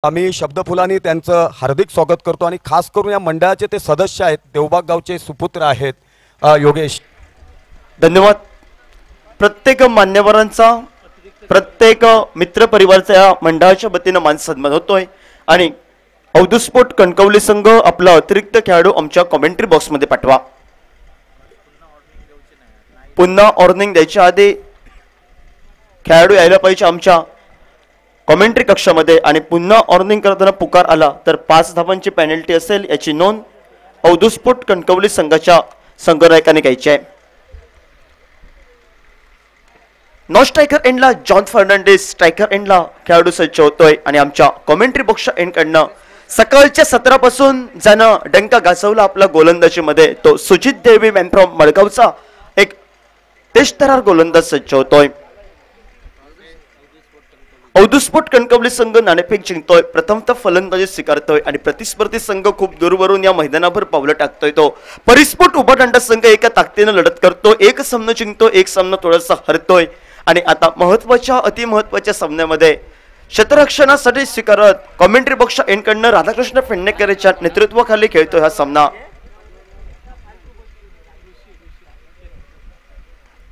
आम्ही शब्दफुलांनी त्यांचं हार्दिक स्वागत करतो आणि खास करून या मंडळाचे ते सदस्य आहेत, देवबाग गावचे सुपुत्र आहेत योगेश. धन्यवाद. प्रत्येक मान्यवरांचा, प्रत्येक मित्र परिवाराचा या मंडळाच्या वतीनं मान सन्मान होतोय आणि अवधूत कणकवली संघ आपला अतिरिक्त खेळाडू आमच्या कमेंट्री बॉक्समध्ये पाठवा. पुन्हा ऑर्निंग द्यायच्या आधी खेळाडू यायला पाहिजे आमच्या कमेंट्री कक्षामध्ये आणि पुन्हा ऑर्निंग करताना पुकार आला तर 5 धावांची पेनल्टी असेल याची नोंद अवधूत कणकवली संघाच्या संघनायकाने घ्यायची आहे. नॉन स्ट्रायकर एंडला जॉन फर्नांडिस, स्ट्रायकर एंडला खेळाडू सज्ज होतोय आणि आमच्या कमेंट्री बॉक्स एंडकडनं सकाळच्या 17 पासून ज्यानं डंका गाजवला आपला गोलंदाजीमध्ये तो सुजित देवी मॅन फ्रॉम मडगावचा एक तेजतर्रार गोलंदाज सज्ज होतोय. अवधूत कणकवली संघ नाणेफेक जिंकतोय, प्रथमतः फलंदाजी स्वीकारतोय आणि प्रतिस्पर्धी संघ खूप दूरवरून या मैदानावर पावलं टाकतोय. तो परिस्फोट उभा दांडा संघ एका ताकदीनं लढत करतो, एक सामना जिंकतो, एक सामना थोडासा हरतोय आणि आता महत्वाच्या अतिमहत्वाच्या सामन्यामध्ये क्षेत्ररक्षणासाठी स्वीकारत कमेंट्री बॉक्स एंडकडनं राधाकृष्ण पेडणेकरच्या नेतृत्वाखाली खेळतोय हा सामना.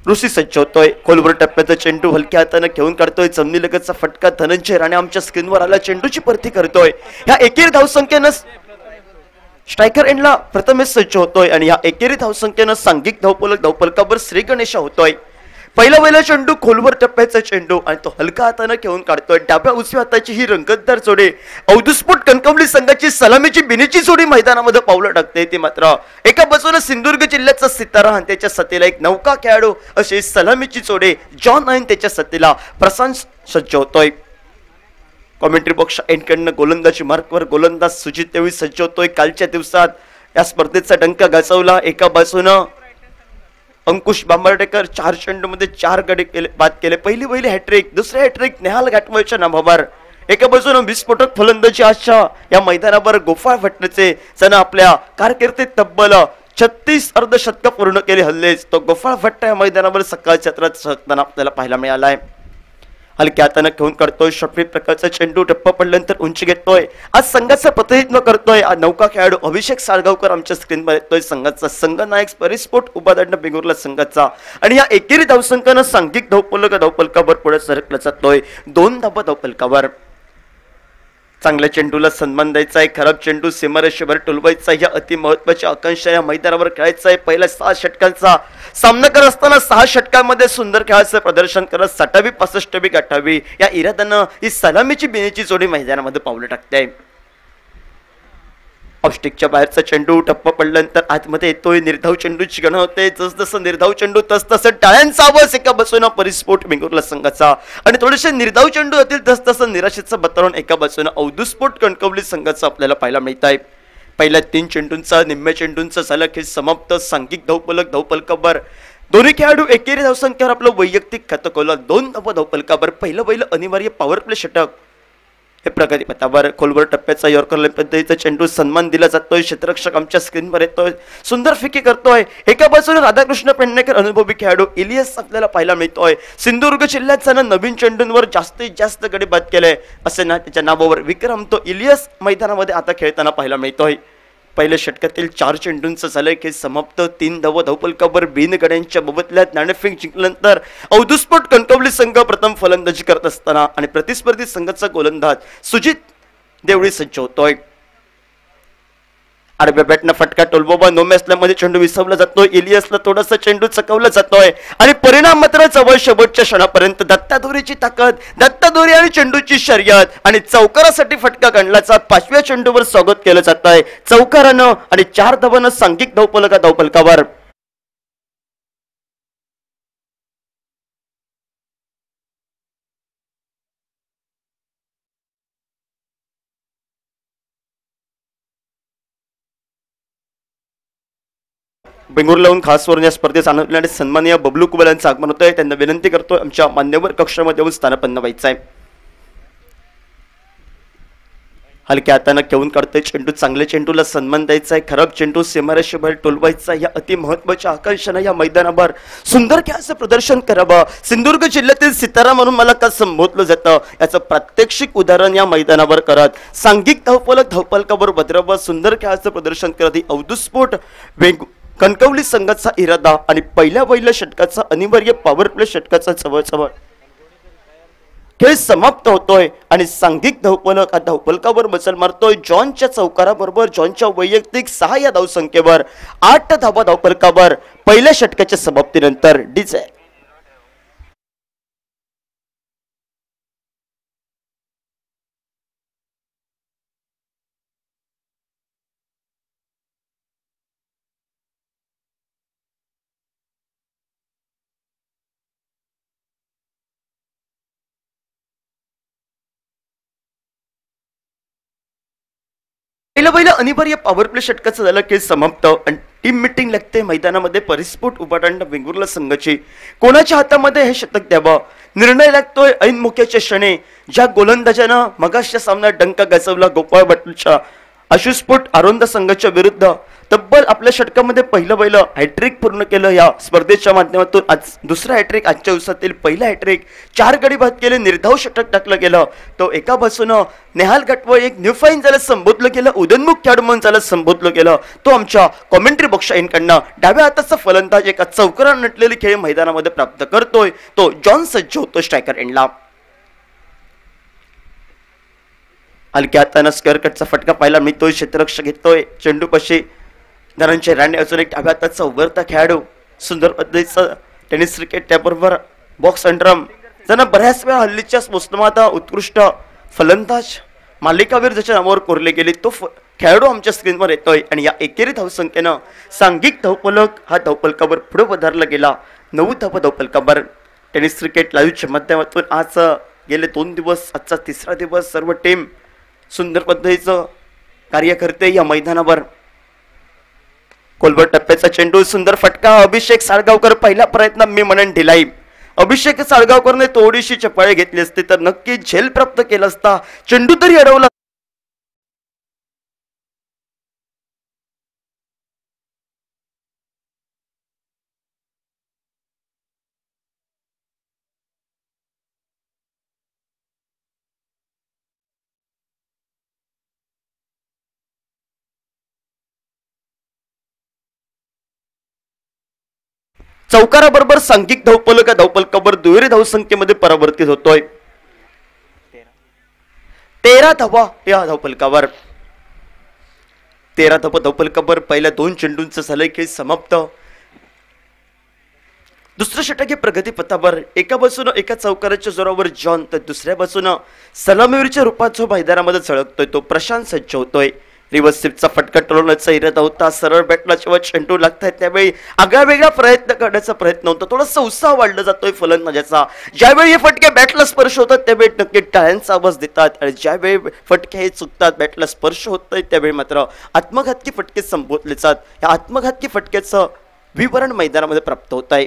ऋषी सज्ज होतोय, खोलवर टप्प्याचा चेंडू हलक्या हाताने घेऊन काढतोय, जमिनी लगतचा फटका धनंजय राणे आमच्या स्क्रीनवर आला, चेंडूची परती करतोय. ह्या एकेरी धावसंख्येनं स्ट्रायकर एंडला प्रथमेश सज्ज होतोय आणि ह्या एकेरी धावसंख्येनं सांघिक धावफलकावर श्री गणेशा होतोय. पहिला चेंडू खोलवर टप्प्याचा चेंडू आणि तो हलका हाताने घेऊन काढतोय. डाव्या उजव्या हाताची ही रंगतदार जोडी अवधूत कणकवली संघाची सलामीची बिनीची जोडी मैदानामध्ये पावलं टाकते. ती मात्र एका बाजूने सिंधुदुर्ग जिल्ह्याचा सितारा आणि त्याच्या सतीला एक नौका खेळाडू अशी सलामीची जोडी जॉन आणि त्याच्या सतीला प्रशांत सज्ज होतोय. कॉमेंट्री बॉक्स एंडकडनं गोलंदाजी मार्कवर गोलंदाज सुजित देवी सज्ज होतोय. कालच्या दिवसात या स्पर्धेचा डंका गाजवला. एका बाजूनं अंकुश बांबर्डेकर 4 चेंडूमध्ये 4 गडी बाद केले. पहिली हॅट्रिक, दुसरी हॅट्रिक नेहाल घाटमळच्या नावावर. एका बाजूने विस्फोटक फलंदाजी आजच्या या मैदानावर गोपाळ भट्टचे ज्यानं आपल्या कारकिर्दीत तब्बल 36 अर्धशतक पूर्ण केले. हल्लेच तो गोपाळ भट्ट या मैदानावर सकाळच्या सत्रात आपल्याला पाहायला मिळालाय. हलक्या हाताने घेऊन काढतोय, शॉर्टफिट प्रकारचा चेंडू टप्पा पडल्यानंतर उंची घेतोय. आज संघाचं प्रतिनिधित्व करतोय नौका खेळाडू अभिषेक साळगावकर आमच्या स्क्रीनवर येतोय. संघाचा संघनायक परिस्फोट उभादांड बिंगुरला संघाचा आणि या एकेरी धावसंख्येनं सांघिक धावफलकावर पुढे सरकला जातोय. 2 धावा धावफलकावर. चांगल्या चेंडूला सन्मान द्यायचा आहे, खराब चेंडू सीमारेषेवर टोलवायचा. या अति महत्वाच्या आकांक्षा या मैदानावर खेळायचा आहे. पहिल्या 6 षटकांचा सामना करत असताना 6 षटकांमध्ये सुंदर खेळाचं प्रदर्शन करत 60वी 65वी गाठावी या इराद्यानं ही सलामीची बिनीची जोडी मैदानामध्ये पावलं टाकते. ऑफस्टिकच्या बाहेरचा चेंडू टप्पा पडल्यानंतर आतमध्ये येतोय. निर्धाव चेंडूची गणना होते. जसजसं निर्धाव चेंडू तसतसं टाळ्यांचा आवाज एका बाजूनं परिस्फोट बिंगुरला संघाचा आणि थोडेसे निर्धाव चेंडू होतील तसतसं निराशेचं वातावरण एका बाजूनं अवधूत कणकवली संघाचं आपल्याला पाहायला मिळत आहे. पहिल्या 3 चेंडूंचा निम्म्या चेंडूंचा झाला खेळ समाप्त. सांघिक धावफलकावर दोन्ही खेळाडू एकेरी धावसंख्येवर आपलं वैयक्तिक खातं खोललं. 2 धावा धावफलकावर. पहिलं अनिवार्य पॉवर प्ले षटक हे प्रगतीपथावर. खोलवर टप्प्याचा यॉर्कर पद्धतीचा चेंडू सन्मान दिला जातोय. क्षेत्ररक्षक आमच्या स्क्रीनवर येतोय, सुंदर फिकी करतोय. एका बाजूने राधाकृष्ण पेडणेकर अनुभवी खेळाडू इलियस आपल्याला पाहायला मिळतोय. सिंधुदुर्ग जिल्ह्यात त्यानं नवीन चेंडूंवर जास्तीत जास्त गडी बाद केले असे ना त्याच्या नावावर विक्रम तो इलियस मैदानामध्ये आता खेळताना पाहायला मिळतोय. पहिल्या षटकातील 4 चेंडूंचं झालंय खेळ समाप्त. 3 धावा धावफलकावर बिन गड्यांच्या मोबदल्यात नाणेफेक जिंकल्यानंतर अवधूत कणकवली संघ प्रथम फलंदाजी करत असताना आणि प्रतिस्पर्धी संघाचा गोलंदाज सुजित देवळी सज्ज होतोय. आडव्या बॅटनं फटका टोलबोबा नो मॅचमध्ये चेंडू विसवला जातोय. इलियसला थोडासा चेंडू चकवला जातोय आणि परिणाम मात्र जवळ शेवटच्या क्षणापर्यंत दत्तादोरीची ताकद, दत्तादोरी आणि चेंडूची शर्यत आणि चौकारासाठी फटका गणला जात 5व्या चेंडूवर स्वागत केलं जात आहे चौकारानं आणि 4 धावांना सांघिक धावफलकावर. बेंगुर लावून खास वरून या स्पर्धेत आनंद सन्माननीय बबलू कुबल यांचं आगमन होतंय. त्यांना विनंती करतोय आमच्या मान्यवर कक्षामध्ये येऊन स्थानापन्न व्हायचं आहे. हलक्या हाताने घेऊन काढतोय चेंडू, चांगले चेंडूला सन्मान द्यायचा आहे, खराब चेंडू सीमारेषेबाहेर टोलवायचा. या अति महत्वाच्या आकांक्षाने या मैदानावर सुंदर खेळाचं प्रदर्शन करावं. सिंधुदुर्ग जिल्ह्यातील सितारा म्हणून मला का संबोधलं जातं याचं प्रात्यक्षिक उदाहरण या मैदानावर करत सांघिक धावपलकावर भद्रावं सुंदर खेळाचं प्रदर्शन करत ही अवधूतस्फोट कणकवली संघाचा इरादा आणि पहिल्या षटकाचा अनिवार्य पॉवर प्ले षटकाचा जवळ खेळ समाप्त होतोय आणि सांघिक धावपलक धावपलकावर मजल मारतोय. जॉनच्या चौकाराबरोबर जॉनच्या वैयक्तिक 6 या धावसंख्येवर 8 धावा धावपलकावर पहिल्या षटकाच्या समाप्तीनंतर डीजे. पहिलं अनिवार्य पॉवर प्ले षटकाचं झालं खेळ समाप्त आणि टीम मीटिंग लागते मैदानामध्ये. परिस्फोट उभाटांड वेंगुर्ला संघाची कोणाच्या हातामध्ये हे शतक द्यावं निर्णय लागतोय ऐन मुख्याच्या क्षणी. ज्या गोलंदाजानं मगाशच्या सामन्यात डंका गाजवला गोपाळ भट्टच्या अश्रुस्फोट आरोंदा संघाच्या विरुद्ध तब्बल आपल्या षटकामध्ये पहिलं हॅट्रिक पूर्ण केलं. या स्पर्धेच्या माध्यमातून आज दुसरा हॅट्रिक, आजच्या दिवसातील पहिला हॅट्रिक, 4 गडी बाद केले, निर्धाव षटक टाकलं गेलं. तो एका बाजूनं नेहाल गटव एक न्यू फाईन झालं संबोधलं गेलं, उदयनमुख खेळाडू म्हणून झालं संबोधलं गेलं. तो आमच्या कॉमेंट्री बॉक्सच्या इनकडनं डाव्या हाताचा फलंदाज एका चौकारात नटलेली खेळ मैदानामध्ये प्राप्त करतोय. तो जॉन सज्ज होतो स्ट्रायकर एंडला. हलक्या हातानं स्क्वेअर कटचा फटका पाहायला मिळतोय. क्षेत्ररक्षक घेतोय चेंडू पशी धनंजय राणे, अजून एक डाव्या हाताचा उभरता खेळाडू, सुंदर पद्धतीचं टेनिस क्रिकेट, त्याबरोबर बॉक्स अंडरम. त्यांना बऱ्याच वेळा हल्लीच्या मोसमात उत्कृष्ट फलंदाज मालिकावीर ज्याच्या नावावर कोरले गेले तो खेळाडू आमच्या स्क्रीनवर येतोय. आणि या एकेरी धावसंख्येनं सांघिक धावपलक हा धावपलकावर पुढे वधारला गेला. 9 धावा धावपलकावर. टेनिस क्रिकेट लाईव्हच्या माध्यमातून आज गेले 2 दिवस, आजचा 3रा दिवस सर्व टीम सुंदर पद्धतीचं कार्य करते या मैदानावर. कोलबर टप्प्याचा चेंडू, सुंदर फटका, अभिषेक साळगावकर पहिला प्रयत्न मी म्हणेन ढिलाई. अभिषेक साळगावकरने थोडीशी चपाळी घेतली असती तर नक्की झेल प्राप्त केला असता. चेंडू तरी अडवला. चौकाराबरोबर सांघिक धावपलकावर दुहेरी धावसंख्येमध्ये परावर्तित होतोय. 13 धावा या धावपलकावर. 13 धावा धावपलकावर पहिल्या 2 चेंडूंचं झालंय खेळ समाप्त. दुसरं षटक हे प्रगतीपथावर. एका बाजूनं एका चौकाराच्या जोरावर जॉन तर दुसऱ्या बाजूनं सलामीवीरच्या रूपात जो मैदानामध्ये झळकतोय तो प्रशांत सज्ज होतोय. रिव्हर्स स्वीपचा फटका टोलवण्याचा इरादा होता. सरळ बॅटला जेव्हा चेंडू लागतायत त्यावेळी आगळा वेगळा प्रयत्न करण्याचा प्रयत्न होता. थोडासा उत्साह वाढला जातोय फलंदाजाचा. ज्यावेळी हे फटके बॅटला स्पर्श होतात त्यावेळी नक्की टाळ्यांचा आवाज देतात आणि ज्यावेळी फटके हे चुकतात, बॅटला स्पर्श होतोय त्यावेळी मात्र आत्मघातकी फटके संबोधले जातात. या आत्मघातकी फटक्याचं विवरण मैदानामध्ये प्राप्त होत आहे.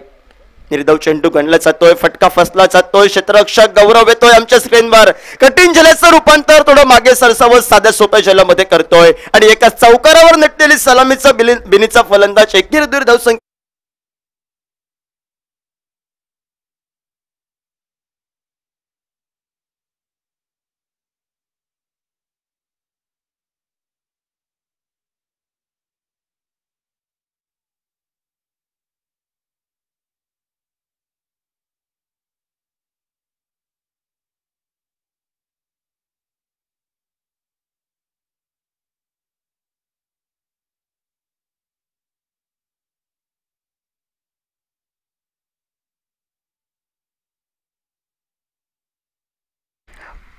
निर्धाव चेंडू गणला जातोय, फटका फसला जातोय, क्षेत्ररक्षक गौरव येतोय आमच्या स्क्रीनवर. कठीण जलाचं रूपांतर थोडं मागे सरसावत साध्या सोप्या जलामध्ये करतोय आणि एका चौकारावर नटलेली सलामीचा बिनीचा फलंदाज एकेरी दूर धावसंख्या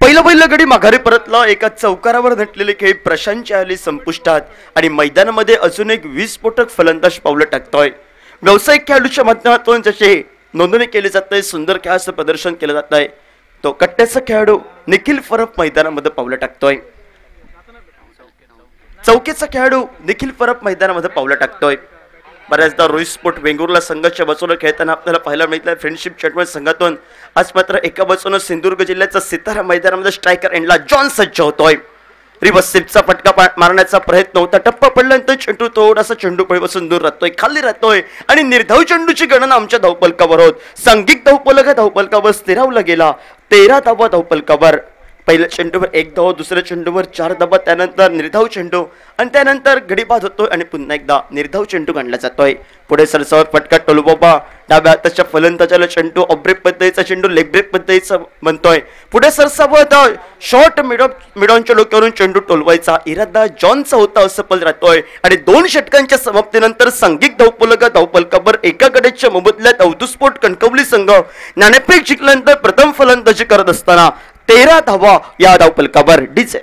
पहिलं गडी माघारी परतला. एका चौकारावर नटलेले खेळ प्रशांतच्या आली संपुष्टात आणि मैदानामध्ये अजून एक विस्फोटक फलंदाज पावलं टाकतोय. व्यावसायिक खेळाडूच्या माध्यमातून जसे नोंदणी केली जाते, सुंदर खेळाचं प्रदर्शन केलं जात आहे, तो कट्ट्याचा खेळाडू निखिल परब मैदानामध्ये पावलं टाकतोय. चौकीचा खेळाडू निखिल परब मैदानामध्ये पावलं टाकतोय. बऱ्याचदा रोहित स्पोर्ट वेंगुर्ला संघाच्या बाजूला खेळताना आपल्याला पाहायला मिळतंय फ्रेंडशिप चॅटमेंट संघातून. आज मात्र एका बाजूनं सिंधुदुर्ग जिल्ह्याचा सितारा मैदानामध्ये स्ट्रायकर एंडला जॉन सज्ज होतोय. रिवर्स स्वीपचा फटका मारण्याचा प्रयत्न होता, टप्पा पडल्यानंतर चेंडू थोडासा चेंडू पळीपासून दूर राहतोय, खाली राहतोय आणि निर्धाव चेंडूची गणना आमच्या धावपलकावर होत. सांघिक धावपलक धावपलकावर स्थिरावला गेला. 13 धावा धावपलकावर. पहिल्या चेंडूवर 1 धाव, दुसऱ्या चेंडूवर 4 धावा, त्यानंतर निर्धाव चेंडू आणि त्यानंतर गडीबाद होतोय आणि पुन्हा एकदा निर्धाव चेंडू काढला जातोय. पुढे सरसावत फटका टोलूबाबा डाव्या हाताच्या फलंदाजाला चेंडू ऑफ ब्रेक पद्धतीचा चेंडू लेग ब्रेक पद्धतीचा बनतोय. पुढे सरसावत शॉर्ट मिडॉनच्या डोक्यावरून चेंडू टोलवायचा इरादा जॉनचा होता असं पल राहतोय आणि 2 षटकांच्या समाप्तीनंतर सांघिक धावपलकावर एका गड्याच्या मोबदल्यात अवधूत कणकवली संघ नाणेफेक जिंकल्यानंतर प्रथम फलंदाजी करत असताना 13 धावा या धावपलकावर डीजे.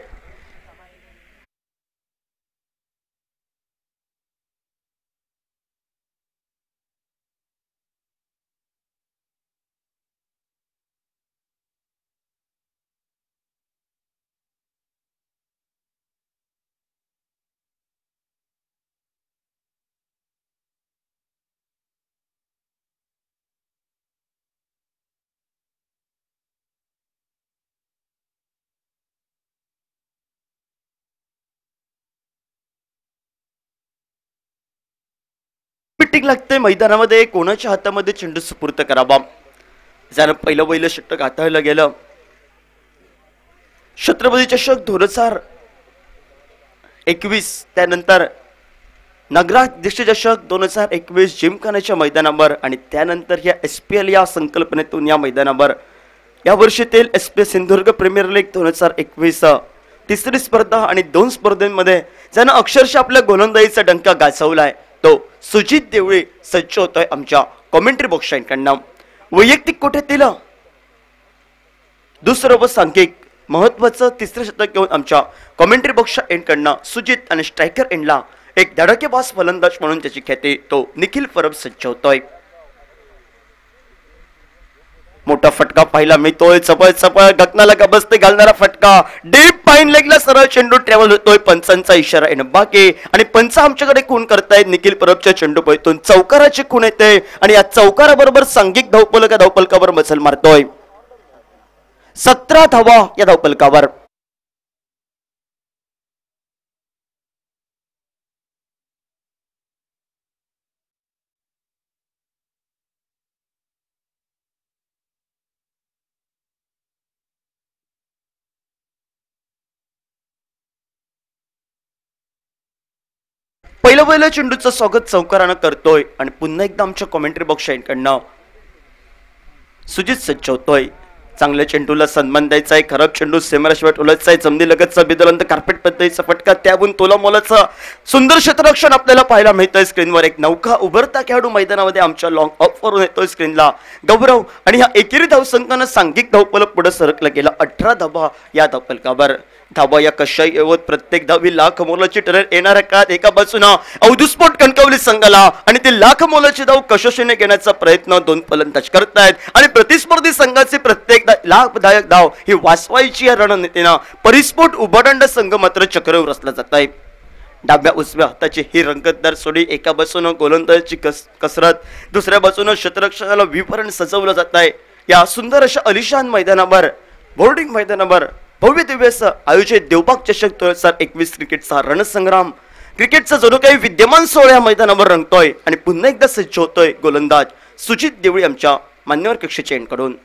मीटिंग लागते मैदानामध्ये, कोणाच्या हातामध्ये चेंडू सुपूर्त करावा. ज्यानं पहिलं षटक हाताळलं गेलं. छत्रपती चषक 2021, त्यानंतर नगराध्यक्ष चषक 2021 जिमखान्याच्या मैदानावर आणि त्यानंतर या SPL या संकल्पनेतून या मैदानावर या वर्षीतील SP सिंधुदुर्ग प्रीमियर लीग 2021 तिसरी स्पर्धा आणि 2 स्पर्धेमध्ये ज्यानं अक्षरशः आपल्या गोलंदाजीचा डंका गाजवलाय तो सुजित देवळे सज्ज होतोय आमच्या कॉमेंट्री बॉक्सकडनं. वैयक्तिक कोट्यातील दुसरं व सांघिक महत्वाचं तिसरं शतक घेऊन आमच्या कॉमेंट्री बॉक्स एंडकडनं सुजित आणि स्ट्रायकर एंडला एक धडाकेबाज फलंदाज म्हणून त्याची ख्याती तो निखिल परब सज्ज होतोय. मोठा फटका पाहिला मिळतोय, चपळ चपळ गगनाला गबसते घालणारा फटका, डीप पाईन लेगला सरळ चेंडू ट्रॅव्हल होतोय. पंचांचा इशारा येणं बाकी आणि पंच आमच्याकडे खून करतायत. निखिल परबच्या चेंडू पळतून चौकाराची खून येते आणि या चौकाराबरोबर सांघिक धावपलकावर मजल मारतोय. 17 धावा या धावपलकावर. पहिलं चेंडूचं स्वागत चौकारानं करतोय आणि पुन्हा एकदा आमच्या कॉमेंट्री बॉक्स कडनं सुजित सज्ज होतोय. चांगल्या चेंडूला सन्मान द्यायचा आहे, खराब चेंडू सेमराशिवाय टोलायचा आहे. जमनी लगतचा बिदलंत कार्पेट पद्धतीचा फटका, त्याहून तोला मोलाचा सुंदर क्षेत्ररक्षण आपल्याला पाहायला मिळतंय. स्क्रीनवर एक नौका उभरता खेळाडू मैदानामध्ये आमच्या लॉंग ऑफ वरून येतोय स्क्रीनला गौरव आणि ह्या एकेरी धावसंख्येनं सांघिक धावपलक पुढे सरकला गेला. 18 धावा या धावपलकावर. धावा या कशाही येवत प्रत्येक धावी लाख मोलाची ठरेल. येणाऱ्या काळात एका बाजूनं अवधूत कणकवली संघाला आणि ते लाख मोलाची धाव कशाशीने घेण्याचा प्रयत्न 2 फलंदाज करतायत आणि प्रतिस्पर्धी संघाची प्रत्येक लाभदायक धाव ही वाचवायची या रणनीतीनं परिस्फोट उभाडंड संघ मात्र चक्रवर रचला जात आहे. डाव्या उजव्या हाताची ही रंगतदार सोडी, एका बाजूनं गोलंदाजीची कसरत, दुसऱ्या बाजूनं क्षेत्ररक्षणाला विवरण सजवलं जात आहे. या सुंदर अशा अलिशान मैदानावर, बोर्डिंग मैदानावर भव्य दिव्य आयोजित देवबाग चषक 2021 क्रिकेटचा रणसंग्राम, क्रिकेटचा जणू काही विद्यमान सोहळ्या मैदानावर रंगतोय आणि पुन्हा एकदा सज्ज होतोय गोलंदाज सुजित देवळे आमच्या मान्यवर कक्षेच्या एंडकडून.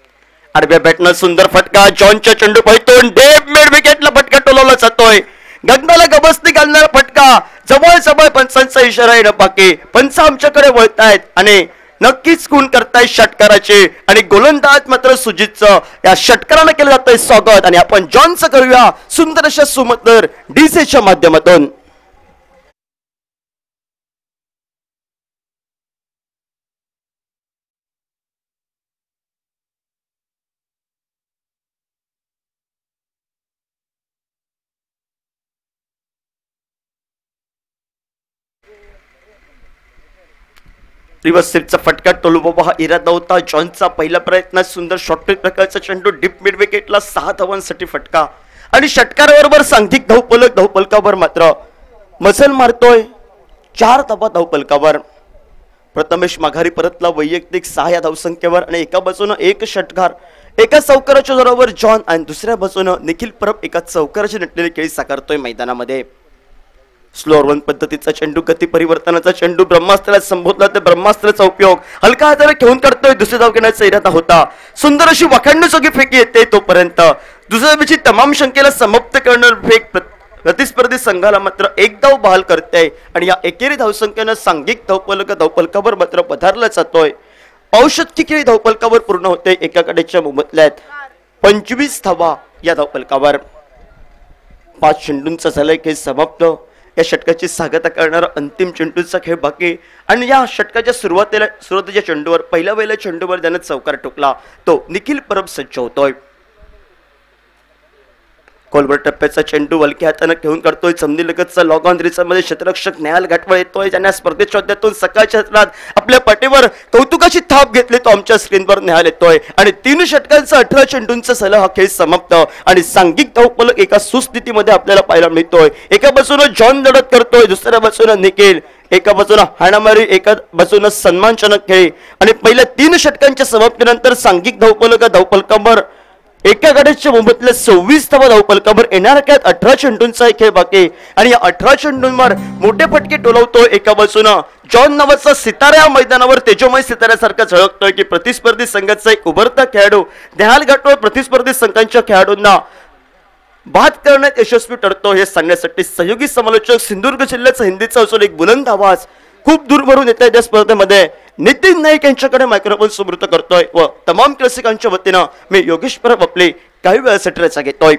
आडव्या बॅटनं सुंदर फटका, जॉनच्या चेंडू पळतून डेप मिड विकेटला फटका टोलवला जातोय. गगनाला गबसती घालणारा फटका, जवळ पंचांचा इशारा येणं बाकी. पंच आमच्याकडे वळतायत आणि नक्कीच खून करताय षटकाराचे आणि गोलंदाज मात्र सुजितचं या षटकारानं केलं जातंय स्वागत आणि आपण जॉनचं करूया सुंदर अशा सुमधुर डीजेच्या माध्यमातून. रिवर्स स्वीपचा फटका टोलूबाबा हा इरादा होता. जॉनचा पहिला प्रयत्न, सुंदर शॉर्टपिच प्रकारचा चेंडू डीप मिड विकेटला 6 धावांसाठी फटका आणि षटकाराबरोबर सांघिक धावपलकावर मात्र मजल मारतोय. 4 धावा धावपलकावर. प्रथमेश माघारी परतला वैयक्तिक 6 या धावसंख्येवर आणि एका बाजूनं एक षटकार, एका चौकाराच्या जोरावर जॉन आणि दुसऱ्या बाजूनं निखिल परब एका चौकाराची नटलेली खेळी साकारतोय मैदानामध्ये. स्लोअर वन पद्धतीचा चेंडू, गती परिवर्तनाचा चेंडू, ब्रह्मास्त्राला संबोधला तर ब्रह्मास्त्राचा उपयोग हलका हाताने घेऊन काढतोय. दुसरी धाव घेण्याचा इरादा होता. सुंदर अशी वाखाणण्याजोगी फेकी येते तोपर्यंत दुसऱ्या धावेची तमाम शंकेला समाप्त करणार फेक प्रतिस्पर्धी संघाला मात्र एक धाव बहाल करते आणि या एकेरी धावसंख्येनं सांघिक धावफलकावर मात्र पधारला जातोय. औषध खेळी धावफलकावर पूर्ण होते. एका कडेच्या मोबदल्यात 25 धावा या धावफलकावर. 5 चेंडूंचा झालाय खेळ समाप्त. या षटकाची सांगता करणारा अंतिम चेंडूचा खेळ बाकी आणि या षटकाच्या सुरुवातीच्या चेंडूवर पहिल्या चेंडूवर त्यानं चौकार ठोकला. तो निखिल परब सज्ज होतोय. खोलवर टप्प्याचा चेंडू हलक्या हाताने घेऊन काढतोय. जमिनीलगतचा लॉग ऑन मध्ये क्षेत्ररक्षक नेहाल घाटवळ येतोय. ज्यांना स्पर्धेच्या अध्यातून सकाळच्या सत्रात आपल्या पाठीवर कौतुकाची थाप घेतली तो आमच्या स्क्रीनवर नेहाल येतोय आणि 3 षटकांचा 18 चेंडूंचा सलग हा खेळ समाप्त आणि सांघिक धावफलक एका सुस्थितीमध्ये आपल्याला पाहायला मिळतोय. एका बाजूने जॉन लढत करतोय, दुसऱ्या बाजूने निखिल. एका बाजूने हाणामारी, एका बाजूने सन्मानजनक खेळ आणि पहिल्या 3 षटकांच्या समाप्तीनंतर सांघिक धावफलकावर एका गड्याच्या मोबदल्यात 26 धावा धावफलकावर. येणाऱ्या खेळात 18 चेंडूंचा खेळ बाकी आणि या 18 चेंडूंवर मोठे फटके टोलवतोय. एका बाजूनं जॉन नावाचा सितारा या मैदानावर तेजोमय सिताऱ्यासारखा झळकतोय की प्रतिस्पर्धी संघाचा एक उभरता खेळाडू नेहाल घाटवळ प्रतिस्पर्धी संघांच्या खेळाडूंना बाद करण्यात यशस्वी ठरतो हे सांगण्यासाठी सहयोगी समालोचक सिंधुदुर्ग जिल्ह्याचा हिंदीचा असून एक बुलंद आवाज खूप दूर भरून येत आहे. त्या स्पर्धेमध्ये नितीन नाईक यांच्याकडे मायक्रोफोन सुमृत करतोय व तमाम रसिकांच्या वतीनं मी योगेश परब आपले काही वेळासाठी रजा घेतोय.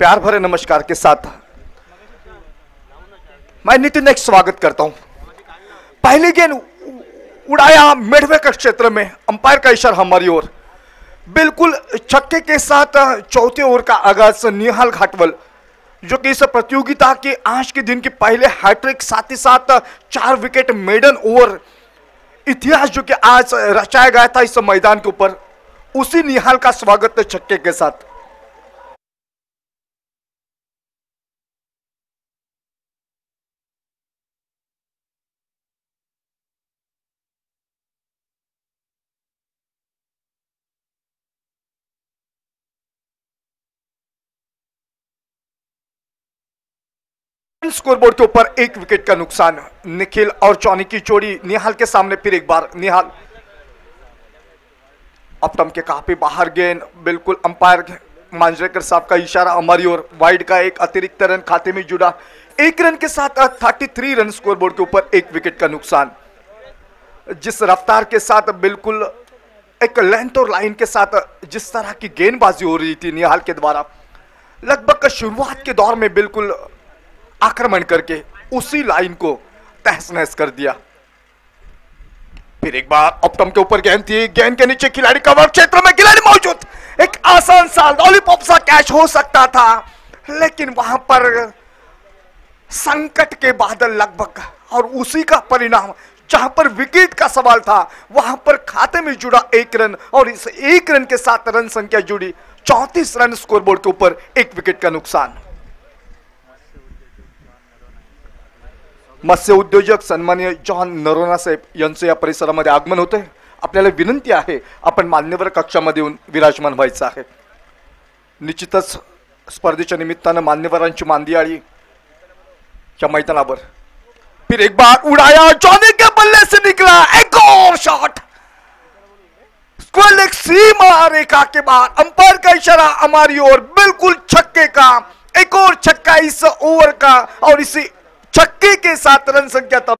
प्यार भरे नमस्कार के साथ मैं नितिन एक स्वागत करता हूं. पहली गेंद उड़ाया मिडवे के क्षेत्र में, अंपायर का इशारा हमारी ओर. बिल्कुल छक्के के साथ चौथे ओवर का आगाज नेहाल घाटवल जो कि इस प्रतियोगिता के आज के दिन के पहले हैट्रिक, साथ ही साथ 4 विकेट मेडन ओवर इतिहास जो कि आज रचाया गया था इस मैदान के ऊपर, उसी नेहाल का स्वागत छक्के के साथ. स्कोरबोर्ड के ऊपर 1 विकेट का नुकसान. निखिल और जॉनी की जोड़ी नेहाल के सामने फिर एक बार. नेहाल अपटम के काफी बाहर गेंद, बिल्कुल अंपायर मांजरेकर साहब का इशारा हमारी ओर. वाइड का एक अतिरिक्त रन खाते में जुड़ा. 1 रन के साथ 33 रन स्कोरबोर्ड के ऊपर 1 विकेट का नुकसान. जिस रफ्तार के साथ बिल्कुल एक लेंथ और लाइन के साथ जिस तरह की गेंदबाजी हो रही थी नेहाल के द्वारा, लगभग शुरुआत के दौर में बिल्कुल आक्रमण करके उसी लाइन को तहस नहस कर दिया. फिर एक बार ऑप्टम के ऊपर गेंद थी, गेंद के नीचे खिलाड़ी कवर क्षेत्र में खिलाड़ी मौजूद. एक आसान सा लॉलीपॉप सा कैच हो सकता था, लेकिन वहां पर संकट के बादल लगभग और उसी का परिणाम जहां पर विकेट का सवाल था वहां पर खाते में जुड़ा 1 रन और इस 1 रन के साथ रन संख्या जुड़ी 34 रन. स्कोरबोर्ड के ऊपर 1 विकेट का नुकसान. मत्स्य उद्योजक सन्माननीय जॉन नरोना साहेब यांचं या परिसरामध्ये आगमन होते. आपल्याला विनंती आहे आपण मान्यवर कक्षामध्ये येऊन विराजमान व्हायचं आहे. निश्चितच स्पर्धेच्या निमित्तानं मान्यवरांची मांदियाळी या मैदानावर. फिर एक बार उड़ाया, जॉनी के बल्ले से निकला एक और शॉट. स्क्वायर लेग सीमा रेखा के बाहर. अंपायर का इशारा हमारी ओर. बिल्कुल छक्के का एक और छक्का इस ओवर का और इसी छक्के के साथ रन संख्या तब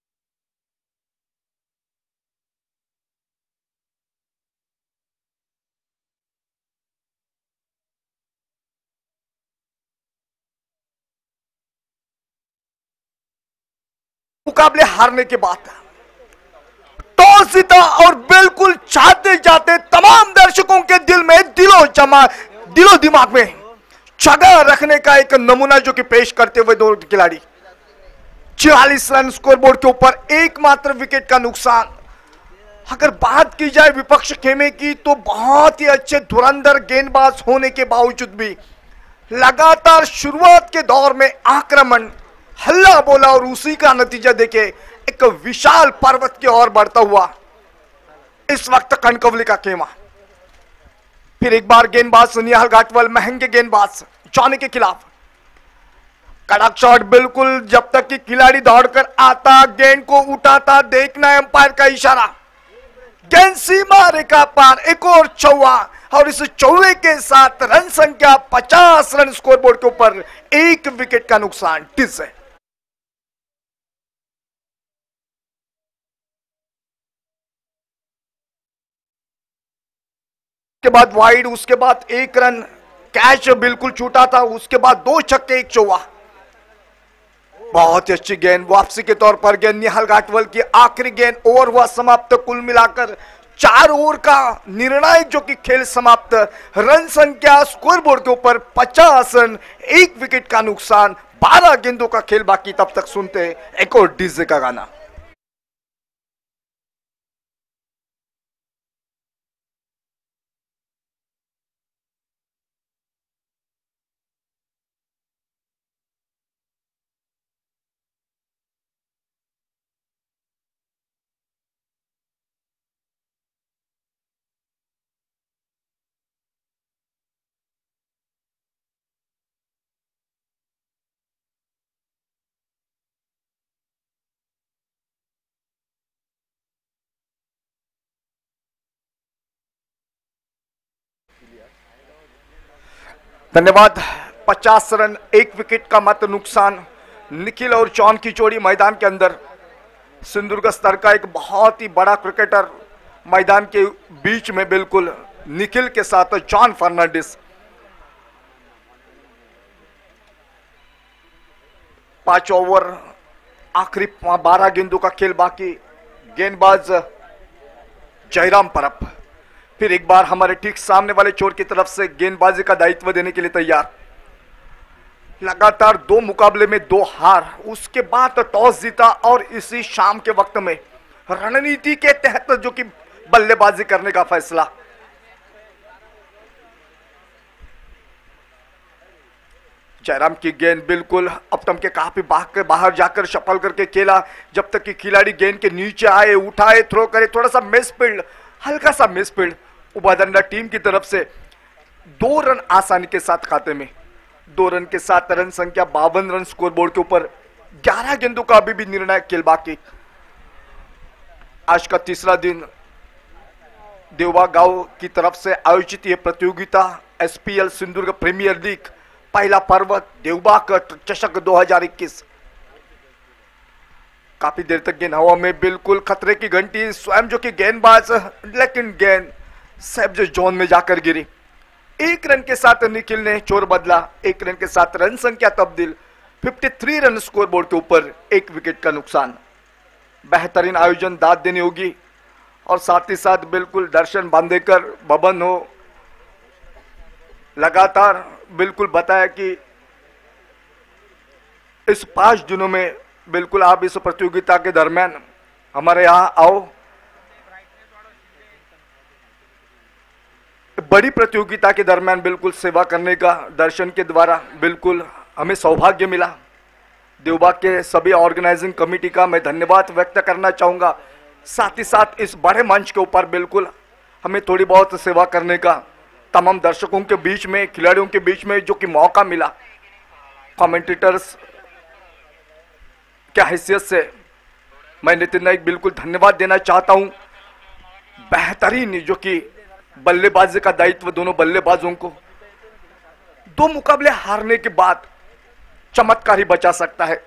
मुकाबले हारने के बाद टॉस जीता और बिल्कुल चाहते जाते तमाम दर्शकों के दिल में दिलो दिमाग में जगह रखने का एक नमूना जो कि पेश करते हुए दो खिलाड़ी। 44 रन स्कोरबोर्ड के ऊपर एकमात्र विकेट का नुकसान। अगर बात की जाए विपक्ष खेमे की तो बहुत ही अच्छे धुरंधर गेंदबाज होने के बावजूद भी लगातार शुरुआत के दौर में आक्रमण हल्ला बोला और उसी का नतीजा देके एक विशाल पर्वत की ओर बढ़ता हुआ इस वक्त कनकवली का खेमा। फिर एक बार गेंदबाज निहाल घाटवल महंगे गेंदबाज जॉनी के खिलाफ कड़क शॉट। बिल्कुल जब तक कि खिलाड़ी दौड़कर आता गेंद को उठाता देखना है अंपायर का इशारा। गेंद सीमा रेखा पार, एक और चौवा और इस चौवे के साथ रन संख्या 50 रन स्कोरबोर्ड के ऊपर एक विकेट का नुकसान। टिस है के बाद वाइड, उसके बाद एक रन कैच बिल्कुल छूटा था, उसके बाद 2 छक्के 1 चौवा। बहुत ही अच्छी गेंद वापसी के तौर पर गेंद निहाल घाटवल की आखिरी गेंद ओवर हुआ समाप्त। कुल मिलाकर 4 ओवर का निर्णायक जो कि खेल समाप्त। रन संख्या स्कोरबोर्ड के ऊपर 50 रन, 1 विकेट का नुकसान, 12 गेंदों का खेल बाकी। तब तक सुनते एक और डीजे का गाना। धन्यवाद। 50 रन, 1 विकेट का मात्र नुकसान। निखिल और जॉन की जोड़ी मैदान के अंदर। सिंधुदुर्ग स्तर का एक बहुत ही बड़ा क्रिकेटर मैदान के बीच में बिल्कुल निखिल के साथ जॉन फर्नांडिस। 5 ओवर, आखिरी 12 गेंदों का खेल बाकी। गेंदबाज जयराम परब फिर एक बार हमारे ठीक सामने वाले चोर की तरफ से गेंदबाजी का दायित्व देने के लिए तैयार। लगातार 2 मुकाबले में 2 हार, उसके बाद टॉस जीता और इसी शाम के वक्त में रणनीति के तहत जो कि बल्लेबाजी करने का फैसला। जयराम की गेंद बिल्कुल अपटम के काफी बाहर जाकर शफल करके खेला। जब तक कि खिलाड़ी गेंद के नीचे आए, उठाए, थ्रो करे, थोड़ा सा मिसफील्ड, हल्का सा मिसफील्ड। उबादंडा टीम की तरफ से 2 रन आसानी के साथ खाते में। 2 रन के साथ रन संख्या 52 रन स्कोरबोर्ड के ऊपर। 11 गेंदों का अभी भी निर्णायक खेल बाकी। आज का तीसरा दिन देवबाग गांव की तरफ से आयोजित यह प्रतियोगिता SPL सिंधुदुर्ग प्रीमियर लीग पहला पर्व देवबाग चषक 2021। काफी देर तक गेंद हवा में, बिल्कुल खतरे की घंटी। स्वयं जो कि गेंदबाज, लेकिन गेंद सेब्ज जोन में जाकर गिरी। 1 रन के साथ निखिल ने चोर बदला। 1 रन के साथ रन संख्या तब्दील। 53 रन स्कोरबोर्ड के ऊपर 1 विकेट का नुकसान। बेहतरीन आयोजन, दाद देनी होगी और साथ ही साथ बिल्कुल दर्शन बांधेकर बबन हो लगातार बिल्कुल बताया कि इस 5 दिनों में बिल्कुल आप इस प्रतियोगिता के दरमियान हमारे यहां आओ। बड़ी प्रतियोगिता के दरमियान बिल्कुल सेवा करने का दर्शन के द्वारा बिल्कुल हमें सौभाग्य मिला। देवबाग के सभी ऑर्गेनाइजिंग कमेटी का मैं धन्यवाद व्यक्त करना चाहूँगा। साथ ही साथ इस बड़े मंच के ऊपर बिल्कुल हमें थोड़ी बहुत सेवा करने का तमाम दर्शकों के बीच में, खिलाड़ियों के बीच में जो कि मौका मिला, कमेंटेटर्स क्या हैसियत से मैं नितिन नाइक बिल्कुल धन्यवाद देना चाहता हूं। बेहतरीन जो कि बल्लेबाजी का दायित्व दोनों बल्लेबाजों को 2 मुकाबले हारने के बाद चमत्कार ही बचा सकता है।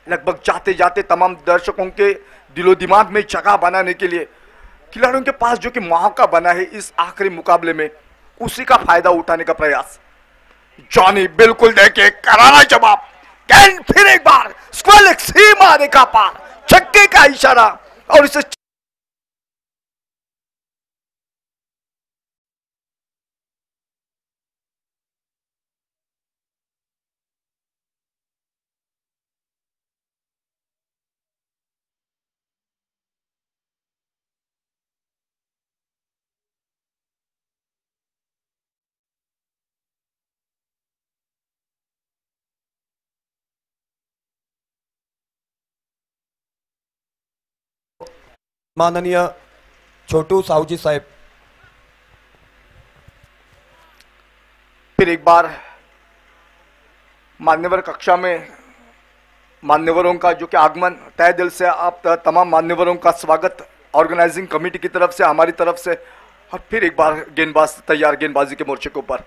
लगभग जाते जाते तमाम दर्शकों के दिलो दिमाग में जगह बनाने के लिए खिलाड़ियों के पास जो कि मौका बना है इस आखिरी मुकाबले में, उसी का फायदा उठाने का प्रयास। जॉनी बिल्कुल देखे करारा जवाब। गेंद फिर एक बार स्क्वायर लेग सीमा रेखा पार, छक्के का इशारा और इसे माननीय छोटू सावजी साहेब। फिर एक बार मान्यवर कक्षा में मान्यवरों का जो कि आगमन, तहे दिल से आप तमाम मान्यवरों का स्वागत ऑर्गेनाइजिंग कमेटी की तरफ से, हमारी तरफ से। और फिर एक बार गेंदबाज तैयार, गेंदबाजी के मोर्चे के ऊपर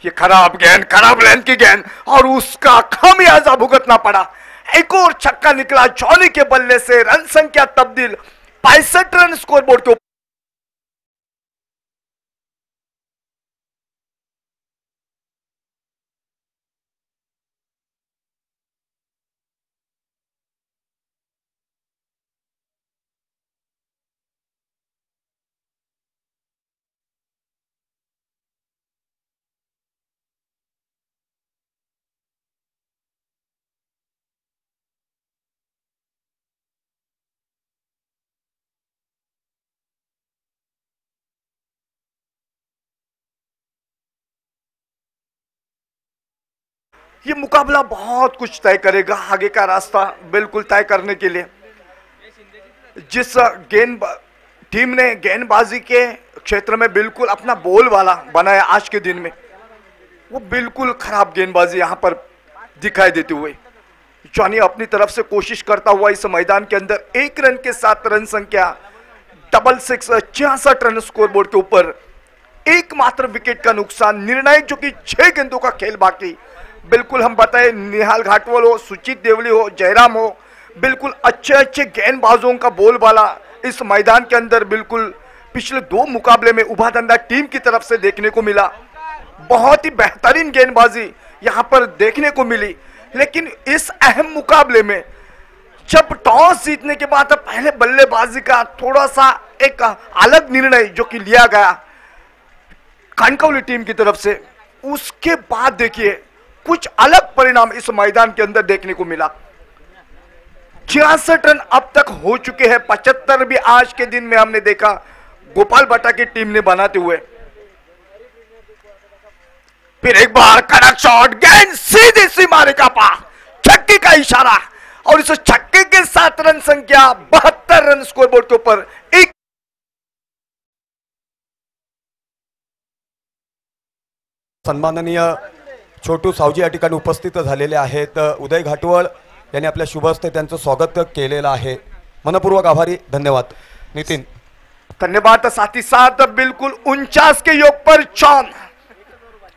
ये खराब गेंद, खराब लेंथ की गेंद और उसका खामियाजा भुगतना पड़ा। एक और छक्का निकला जॉनी के बल्ले से, रन संख्या तब्दील 65 रन स्कोरबोर्ड के ऊपर। ये मुकाबला बहुत कुछ तय करेगा, आगे का रास्ता बिल्कुल तय करने के लिए। जिस टीम ने गेंदबाजी के क्षेत्र में बिल्कुल अपना बोल वाला बनाया आज के दिन में, वो बिल्कुल खराब गेंदबाजी यहां पर दिखाई देते हुए जॉनी अपनी तरफ से कोशिश करता हुआ इस मैदान के अंदर 1 रन के साथ रन संख्या 66 रन स्कोरबोर्ड के ऊपर, एकमात्र विकेट का नुकसान। निर्णायक जो कि 6 गेंदों का खेल बाकी, बिल्कुल हम बताए निहाल घाटवल हो, सुचित देवली हो, जयराम हो, बिल्कुल अच्छे अच्छे गेंदबाजों का बोलबाला इस मैदान के अंदर बिल्कुल पिछले 2 मुकाबले में उभाधंधा टीम की तरफ से देखने को मिला। बहुत ही बेहतरीन गेंदबाजी यहां पर देखने को मिली। लेकिन इस अहम मुकाबले में जब टॉस जीतने के बाद पहले बल्लेबाजी का थोड़ा सा एक अलग निर्णय जो कि लिया गया कनकौली टीम की तरफ से, उसके बाद देखिए कुछ अलग परिणाम इस मैदान के अंदर देखने को मिला। 66 रन अब तक हो चुके हैं, 75 भी आज के दिन में हमने देखा गोपाल भट्टा की टीम ने बनाते हुए। फिर एक बार कड़क शॉट, गेंद सीधी सीमा रेखा पार, छक्के का इशारा और इस छक्के के साथ रन संख्या 72 रन स्कोरबोर्ड के ऊपर। एक सन्माननीय छोटू सावजी या ठिकाणी उपस्थित झालेले आहेत। उदय घाटवळ यांनी आपल्या शुभ हस्ते त्यांचं स्वागत केलेलं आहे। मनपूर्वक आभारी, धन्यवाद। नितिन, धन्यवाद। साथ ही साथ बिल्कुल 49 के योग पर चौन,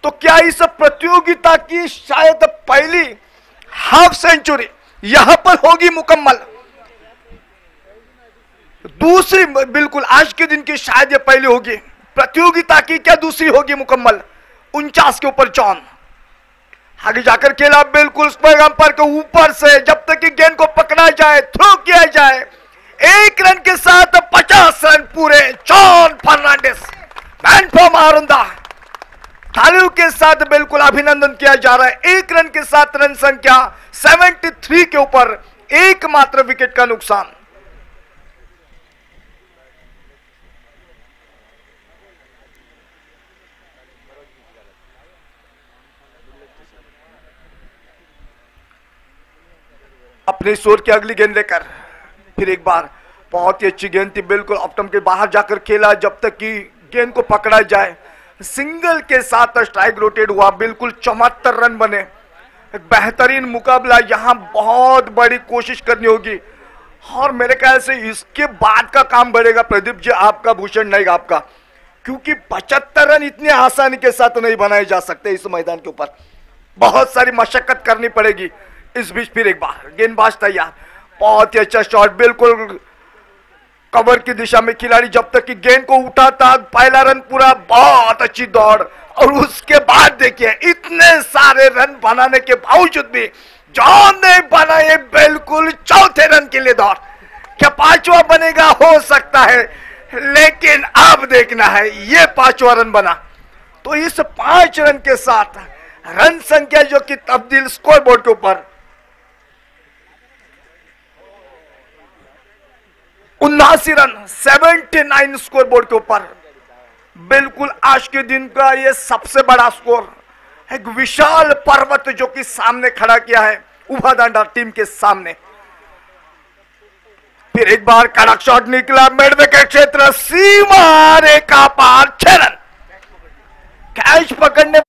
तो क्या इस प्रतियोगिता की शायद पहली हाफ सेंचुरी यहां पर होगी मुकम्मल? दूसरी बिल्कुल आज के दिन की शायद ये पहली होगी प्रतियोगिता की, क्या दूसरी होगी मुकम्मल? 49 के ऊपर चौन आगे जाकर खेला बिल्कुल स्क्वायर अंपायर के ऊपर से, जब तक कि गेंद को पकड़ा जाए, थ्रो किया जाए। 1 रन के साथ 50 रन पूरे। जॉन फर्नांडिस, मैन फ्रॉम आरुंदा, तालियों के साथ बिल्कुल अभिनंदन किया जा रहा है। 1 रन के साथ रन संख्या 73 के ऊपर, एकमात्र विकेट का नुकसान। अपने शोर की अगली गेंद लेकर फिर एक बार बहुत ही अच्छी गेंद थी, बिल्कुल ऑप्टम के बाहर जाकर खेला, जब तक कि गेंद को पकड़ा जाए। सिंगल के साथ स्ट्राइक रोटेट हुआ, बिल्कुल 74 रन बने। एक बेहतरीन मुकाबला, यहां बहुत बड़ी कोशिश करनी होगी और मेरे ख्याल से इसके बाद का काम बढ़ेगा प्रदीप जी, आपका, भूषण नाइक आपका, क्योंकि 75 रन इतनी आसानी के साथ नहीं बनाए जा सकते इस मैदान के ऊपर, बहुत सारी मशक्कत करनी पड़ेगी। इस बीच फिर एक बार गेंदबाज तैयार, बहुत ही अच्छा शॉट, बिल्कुल कवर की दिशा में खिलाड़ी, जब तक कि गेंद को उठाता, पहला रन पूरा, बहुत अच्छी दौड़ और उसके बाद देखिए इतने सारे रन बनाने के बावजूद भी जॉन ने बनाए बिल्कुल चौथे रन के लिए दौड़। क्या पांचवा बनेगा? हो सकता है, लेकिन अब देखना है। ये पांचवा रन बना तो इस 5 रन के साथ रन संख्या जो कि तब्दील स्कोर बोर्ड के ऊपर 79 रन 79 स्कोर बोर्ड के ऊपर। बिल्कुल आज के दिन का ये सबसे बड़ा स्कोर, एक विशाल पर्वत जो कि सामने खड़ा किया है उभादांडा टीम के सामने। फिर एक बार कड़क शॉट निकला मिड विकेट क्षेत्र, सीमा रेखा पार 6 रन। कैच पकड़ने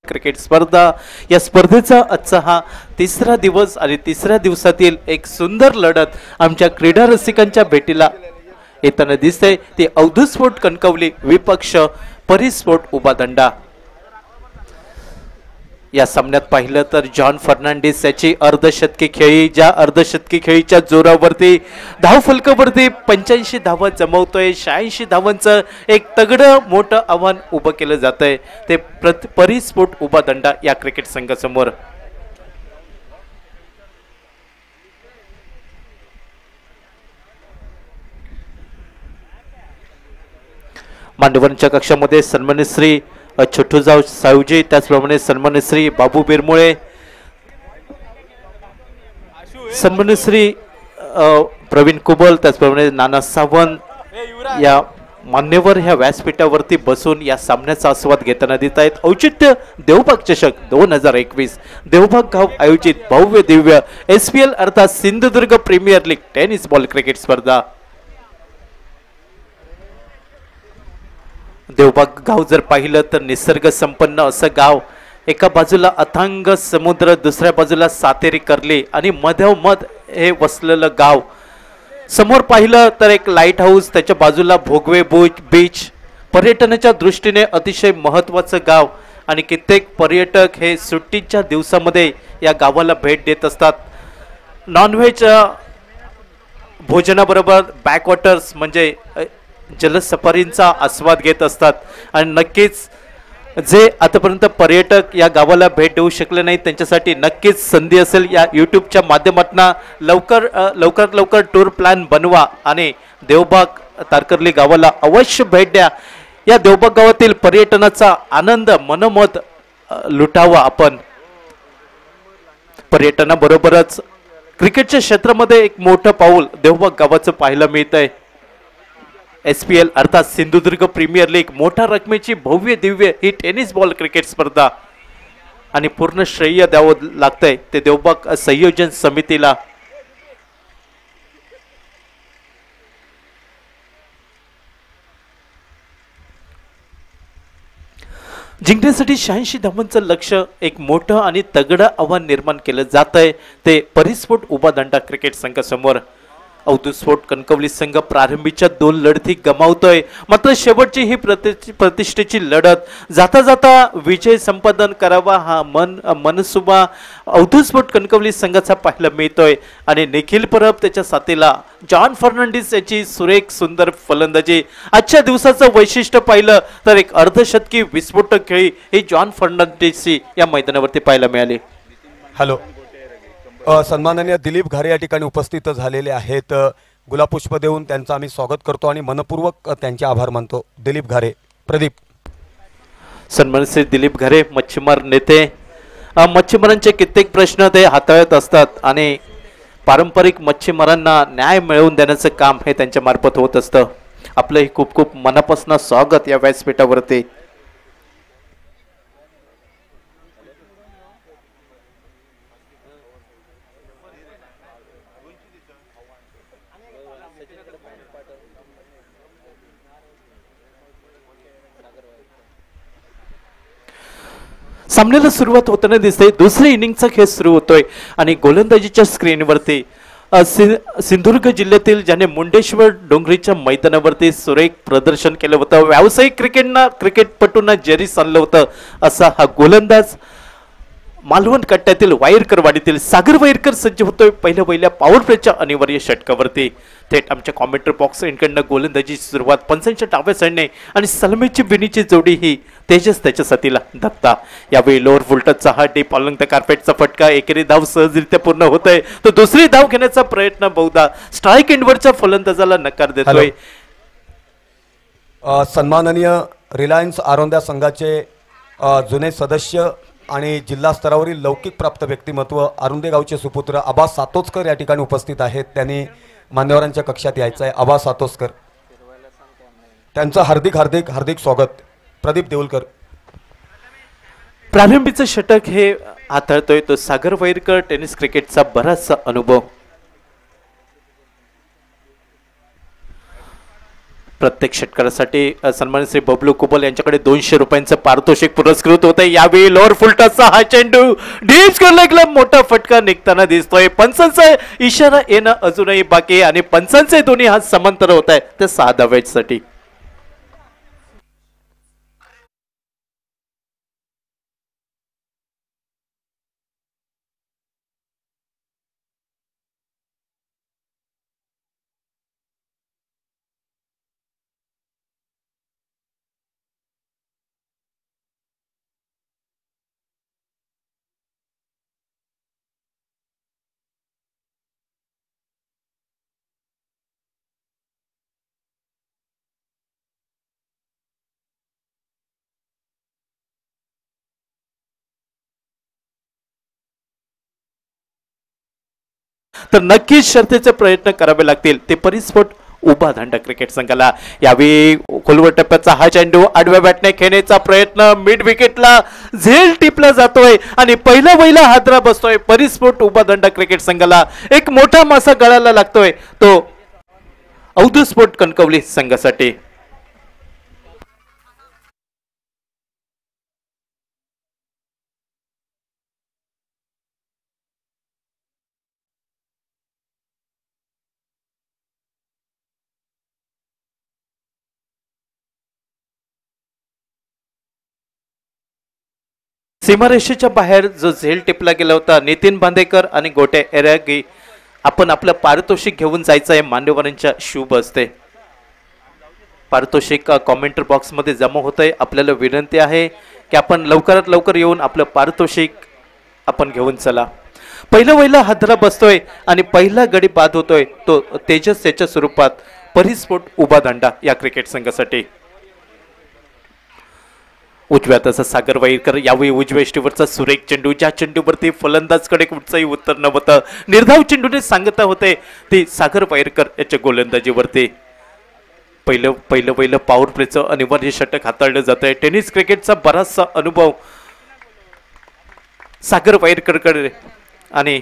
क्रिकेट स्पर्धा, या स्पर्धेचा आजचा हा तिसरा दिवस आणि तिसऱ्या दिवसातील एक सुंदर लढत आमच्या क्रीडा रसिकांच्या भेटीला येताना दिसते। ती अवधूत स्पोर्ट कणकवली विपक्ष परिस्पोर्ट उभादांडा। या सामन्यात पाहिलं तर जॉन फर्नांडिस याची अर्धशतकी खेळी, ज्या अर्धशतकी खेळीच्या जोरावरती धावफलकावरती 85 धावा जमवतोय। 86 धावांचं एक तगडं मोठं आव्हान उभं केलं जातंय ते परिस्पोर्ट उभादांडा या क्रिकेट संघासमोर। मांडवांच्या कक्षामध्ये सन्मानित श्री छोटूजाव सावजी, त्याचप्रमाणे सन्मानित श्री बाबू बिरमुळे, सन्मानित श्री प्रवीण कुबल, त्याचप्रमाणे नाना सावंत या मान्यवर ह्या व्यासपीठावरती बसून या सामन्याचा आस्वाद घेताना देत आहेत। औचित्य देवबाग चषक 2021 देवबाग गाव आयोजित भव्य दिव्य SPL अर्थात Sindhudurg premier league tennis ball cricket स्पर्धा। देवबाग गाव जर पाहिलं तर निसर्ग संपन्न असं गाव, एका बाजूला अथांग समुद्र, दुसऱ्या बाजूला सातेरी कर्ली आणि मधोमध हे वसलेलं गाव। समोर पाहिलं तर एक लाईट हाऊस, त्याच्या बाजूला भोगवे बीच, पर्यटनाच्या दृष्टीने अतिशय महत्त्वाचं गाव आणि कित्येक पर्यटक हे सुट्टीच्या दिवसामध्ये या गावाला भेट देत असतात। नॉनव्हेज भोजनाबरोबर बॅकवॉटर्स म्हणजे जलसफारींचा आस्वाद घेत असतात आणि नक्कीच जे आतापर्यंत पर्यटक या गावाला भेट देऊ शकले नाही त्यांच्यासाठी नक्कीच संधी असेल। या यूट्यूबच्या माध्यमातून लवकर टूर प्लॅन बनवा आणि देवबाग तारकर्ली गावाला अवश्य भेट द्या। या देवबाग गावातील पर्यटनाचा आनंद मनोमत लुटावा आपण। पर्यटनाबरोबरच क्रिकेटच्या क्षेत्रामध्ये एक मोठं पाऊल देवबाग गावाचं पाहायला मिळतंय। SPL अर्थात सिंधुदुर्ग प्रीमियर लीग मोठ्या रकमेची भव्य दिव्य ही टेनिस बॉल क्रिकेट स्पर्धा आणि पूर्ण श्रेय द्यावं लागतंय ते देवबाग संयोजन समितीला. जिंकण्यासाठी 86 धावांचं लक्ष्य एक मोठं आणि तगडं आव्हान निर्माण केलं जात आहे ते परिस्फोट उभा दंडा क्रिकेट संघासमोर. अवधूत कणकवली संघ प्रारंभीच्या 2 लढती गमावतोय मात्र शेवटची ही प्रतिष्ठेची लढत जाता जाता विजय संपादन करावा हा मनसुबा अवधूत कणकवली संघाचा पाहायला मिळतोय आणि निखिल परब त्याच्या साथीला जॉन फर्नांडिस याची सुरेख सुंदर फलंदाजी. आजच्या दिवसाचं वैशिष्ट्य पाहिलं तर एक अर्धशतकी विस्फोटक खेळी ही जॉन फर्नांडिस या मैदानावरती पाहायला मिळाली. हॅलो, सन्माननीय दिलीप घारे या ठिकाणी उपस्थित झालेले आहेत. गुलाबपुष्प देऊन त्यांचं आम्ही स्वागत करतो आणि मनपूर्वक त्यांचे आभार मानतो. दिलीप घारे. प्रदीप. सन्मानित श्री दिलीप घारे मच्छीमार नेते. मच्छीमारांचे कित्येक प्रश्न ते हाताळत असतात आणि पारंपरिक मच्छीमारांना न्याय मिळवून देण्याचं काम हे त्यांच्या मार्फत होत असतं. आपलंही खूप खूप मनापासून स्वागत या व्यासपीठावरती. सामन्याला सुरुवात होताना दिसते. दुसरी इनिंगचा खेळ सुरू होतोय आणि गोलंदाजीच्या स्क्रीनवरती सिंधुदुर्ग जिल्ह्यातील ज्याने मुंडेश्वर डोंगरीच्या मैदानावरती सुरेख प्रदर्शन केलं होतं, व्यावसायिक क्रिकेटपटूंना जरीस आणलं होतं असा हा गोलंदाज मालवण कट्ट्यातील वायरकर वाडीतील सागर वायरकर सज्ज होतोय पहिल्या पॉवर प्लेच्या अनिवार्य षटकावरती. थेट आमच्या कॉमेंट्री बॉक्स इनकडनं गोलंदाजीची सुरुवात पंचांच्या डाव्या साईडने आणि सलमीची बिनीची जोडी ही तेजस त्याच्या साथीला धक्ता. यावेळी लोअर फुलटचा हा डीप ऑलंग द कार्पेटचा फटका एकेरी धाव सहजरित्या पूर्ण होतोय. तो दुसरी धाव घेण्याचा प्रयत्न बहुधा स्ट्राईक एंडवरच्या फलंदाजाला नकार देतोय. सन्माननीय रिलायन्स आरोंद्या संघाचे जुने सदस्य आणि जिल्हा स्तरावरील लौकिक प्राप्त व्यक्तिमत्व आरुंदे गावचे सुपुत्र आबा सातोचकर या ठिकाणी उपस्थित आहेत. त्यांनी मान्यवरांच्या कक्षात यायचं आहे. आबा सातोचकर, त्यांचं हार्दिक हार्दिक हार्दिक स्वागत. प्रदीप देऊलकर. प्रारंभीचं षटक हे हाताळतोय तो सागर वायरकर. टेनिस क्रिकेटचा बराचसा अनुभव. प्रत्येक षटकारासाठी सन्मानित श्री बबलू कुबल यांच्याकडे 200 रुपयांचं पारितोषिक पुरस्कृत होते. यावेळी लोअर फुलटचा हा चेंडू डीप स्क्वेअरला मोठा फटका निघताना दिसतोय. पंचांचा इशारा येणं अजूनही बाकी आणि पंचांचे दोन्ही हात समांतर होत आहे ते 6 धावेसाठी. तर नक्कीच शर्तीचे प्रयत्न करावे लागतील ते परिस्फोट उभा दांडा क्रिकेट संघाला. यावेळी खोलवर टप्प्याचा हा चेंडू आडव्या बॅटने खेळण्याचा प्रयत्न मिड विकेटला झेल टिपला जातोय आणि पहिला हादरा बसतोय परिस्फोट उभा दांडा क्रिकेट संघाला. एक मोठा मासा गळाला लागतोय तो अवधूत कणकवली संघासाठी. सीमारेषेच्या बाहेर जो झेल टिपला गेला होता नितीन बांदेकर आणि गोटे एरगी आपण आपलं पारितोषिक घेऊन जायचं आहे मान्यवरांच्या शुभ असते. पारितोषिक कॉमेंट्री बॉक्स मध्ये जमा होतंय. आपल्याला विनंती आहे की आपण लवकरात लवकर येऊन आपलं पारितोषिक आपण घेऊन चला. पहिला हादरा बसतोय आणि पहिला गडी बाद होतोय तो तेजस याच्या स्वरूपात परिस्फोट उभा दांडा या क्रिकेट संघासाठी. उजव्या हाताचा सागर वायरकर यावेळी उजव्या इष्टीवरचा सुरेख चेंडू ज्या चेंडूवरती फलंदाजकडे कुठचंही उत्तर नव्हतं निर्धाव चेंडूने सांगता होते ती सागर वायरकर याच्या गोलंदाजीवरती. पहिलं पहिलं पहिलं पॉवर प्लेचं अनिवार्य षटक हाताळलं जात आहे. टेनिस क्रिकेटचा बराचसा अनुभव सागर वाईरकरकडे आणि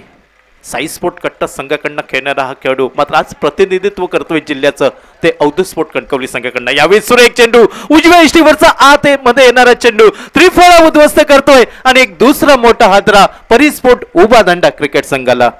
साई स्पोर्ट कट्टा संघाकडनं खेळणारा हा खेळाडू मात्र आज प्रतिनिधित्व करतोय जिल्ह्याचं, ते अवधूत स्पोर्ट कणकवली संघाकडनं. यावेळी सुरेख चेंडू उजव्या इष्टीवरचा आत मध्ये येणारा चेंडू त्रिफळा उद्ध्वस्त करतोय आणि एक दुसरा मोठा हादरा परिस्फोट उभा दांडा क्रिकेट संघाला.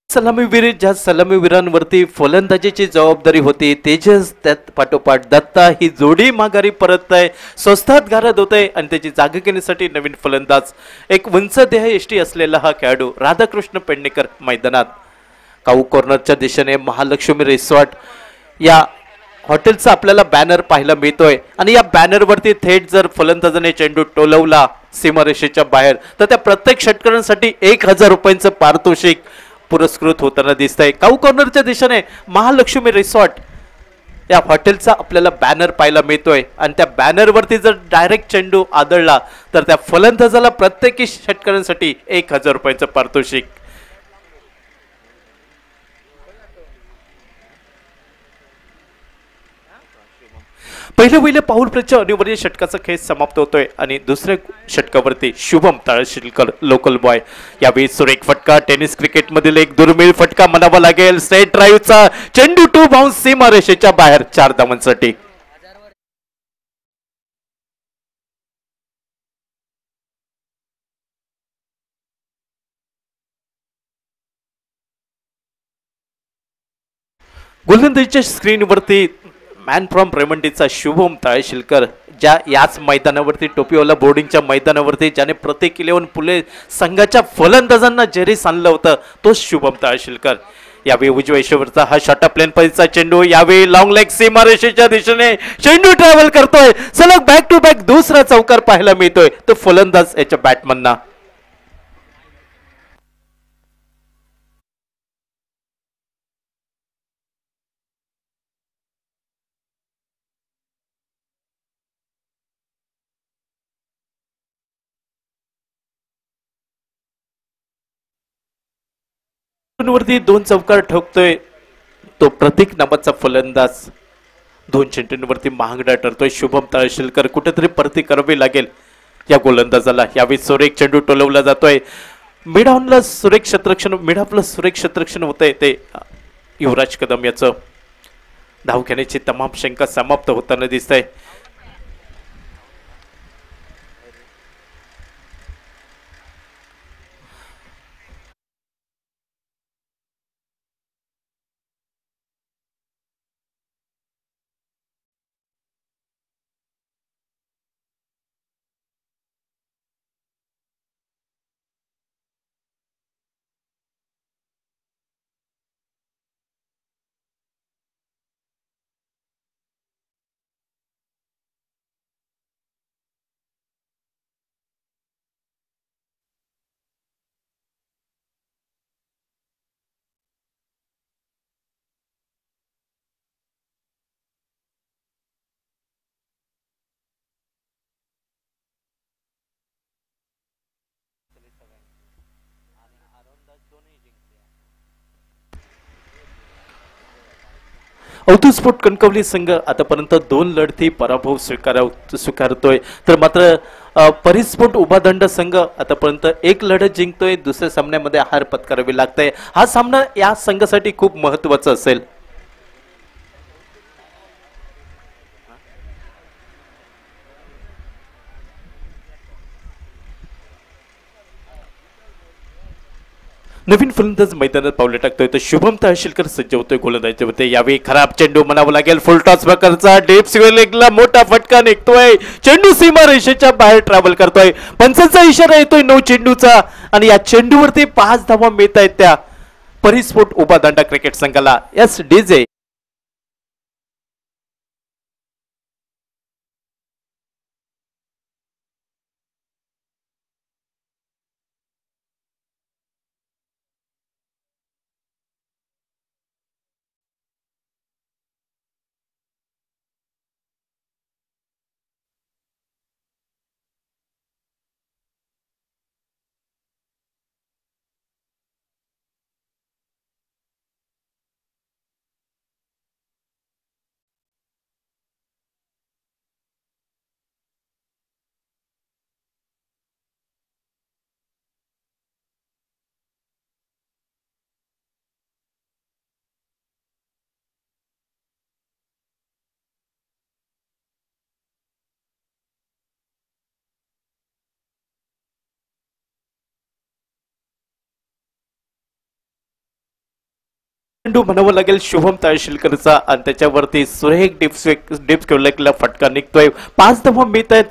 सलामीवीर ज्या सलामीवीरांवरती फलंदाजीची जबाबदारी होती, तेजस त्यात पाठोपाठ दत्ता ही जोडी माघारी परत आहे, स्वस्तात घालत होते आणि त्याची जागा घेण्यासाठी नवीन फलंदाज एक उंच देहयष्टी असलेला हा खेळाडू राधाकृष्ण पेडणेकर मैदानात. काऊ कॉर्नरच्या दिशेने महालक्ष्मी रिसॉर्ट या हॉटेलचा आपल्याला बॅनर पाहायला मिळतोय आणि या बॅनरवरती थेट जर फलंदाजाने चेंडू टोलवला सीमारेषेच्या बाहेर तर त्या प्रत्येक षटकारांसाठी 1000 रुपयांचं पारितोषिक पुरस्कृत होताना दिसतंय. काऊ कॉर्नरच्या दिशेने महालक्ष्मी रिसॉर्ट या हॉटेलचा आपल्याला बॅनर पाहायला मिळतोय आणि त्या बॅनरवरती जर डायरेक्ट चेंडू आदळला तर त्या फलंदाजाला प्रत्येकी षटकारांसाठी 1000 रुपयांचं पारितोषिक. पहिल्या पाऊल प्लेच्या अनिवार्य षटकाचा खेळ समाप्त होतोय आणि दुसऱ्या षटकावरती शुभम ताळशिलकर लोकल बॉय. यावेळी सुरेख फटका, टेनिस क्रिकेट मधील एक दुर्मिळ फटका म्हणावा लागेल. स्ट्रेट ड्राईव्हचा चेंडू टू बाउन्स सीमारेषेच्या बाहेर 4 धावांसाठी. गोलंदाजीच्या स्क्रीनवरती मॅन फ्रॉम रेमंडीचा शुभम ताळशिलकर, ज्या याच मैदानावरती टोपीवाला बोर्डिंगच्या मैदानावरती ज्याने प्रत्येक 11 पुले संघाच्या फलंदाजांना जेरीस आणलं होतं, तोच शुभम ताळशिलकर. यावेळी उजव्या इशेवरचा हा शॉर्ट प्लेन परीचा चेंडू, यावेळी लॉंग लेग सीमारेषेच्या दिशेने चेंडू ट्रॅव्हल करतोय. सलग बॅक टू बॅक दुसरा चौकार पाहायला मिळतोय तो फलंदाज याच्या बॅटमनना. वरती 2 चौकार ठोकतोय तो प्रतीक नावाचा फलंदाज. 2 चेंडूंवरती महागडा ठरतोय शुभम ताळशिलकर. कुठेतरी परती करावी लागेल या गोलंदाजाला. यावेळी सुरेख चेंडू टोलवला जातोय. मिड ऑनला सुरेख क्षेत्ररक्षण, मिड ऑफला सुरेख क्षेत्ररक्षण होतंय ते युवराज कदम याचं. धाव घेण्याची तमाम शंका समाप्त होताना दिसतंय. अवधूत स्पोर्ट कणकवली संघ आतापर्यंत 2 लढती पराभव स्वीकारतोय, तर मात्र परिस्फोट उभादंड संघ आतापर्यंत 1 लढत जिंकतोय. दुसऱ्या सामन्यामध्ये हार पत्करावी लागते. हा सामना या संघासाठी खूप महत्त्वाचा असेल. नवीन फलंदाज मैदानात पावले टाकतोय तर शुभम तहसीलकर सज्ज होतोय गोलंदाजीमध्ये. यावेळी खराब चेंडू म्हणावं लागेल. फुल टॉस प्रकारचा डीप स्क्वेअरला मोठा फटका निघतोय. चेंडू सीमा रेषेच्या बाहेर ट्रॅव्हल करतोय. पंचांचा इशारा येतोय 9 चेंडूचा आणि या चेंडूवरती 5 धावा मिळत आहेत त्या परिस्फोट उभा दांडा क्रिकेट संघाला. एस डीजे चेंडू म्हणावं लागेल शुभम तहसीलकरचा आणि त्याच्यावरती सुरेख डिप्स केला फटका निघतोय. 5 धावा मिळत आहेत.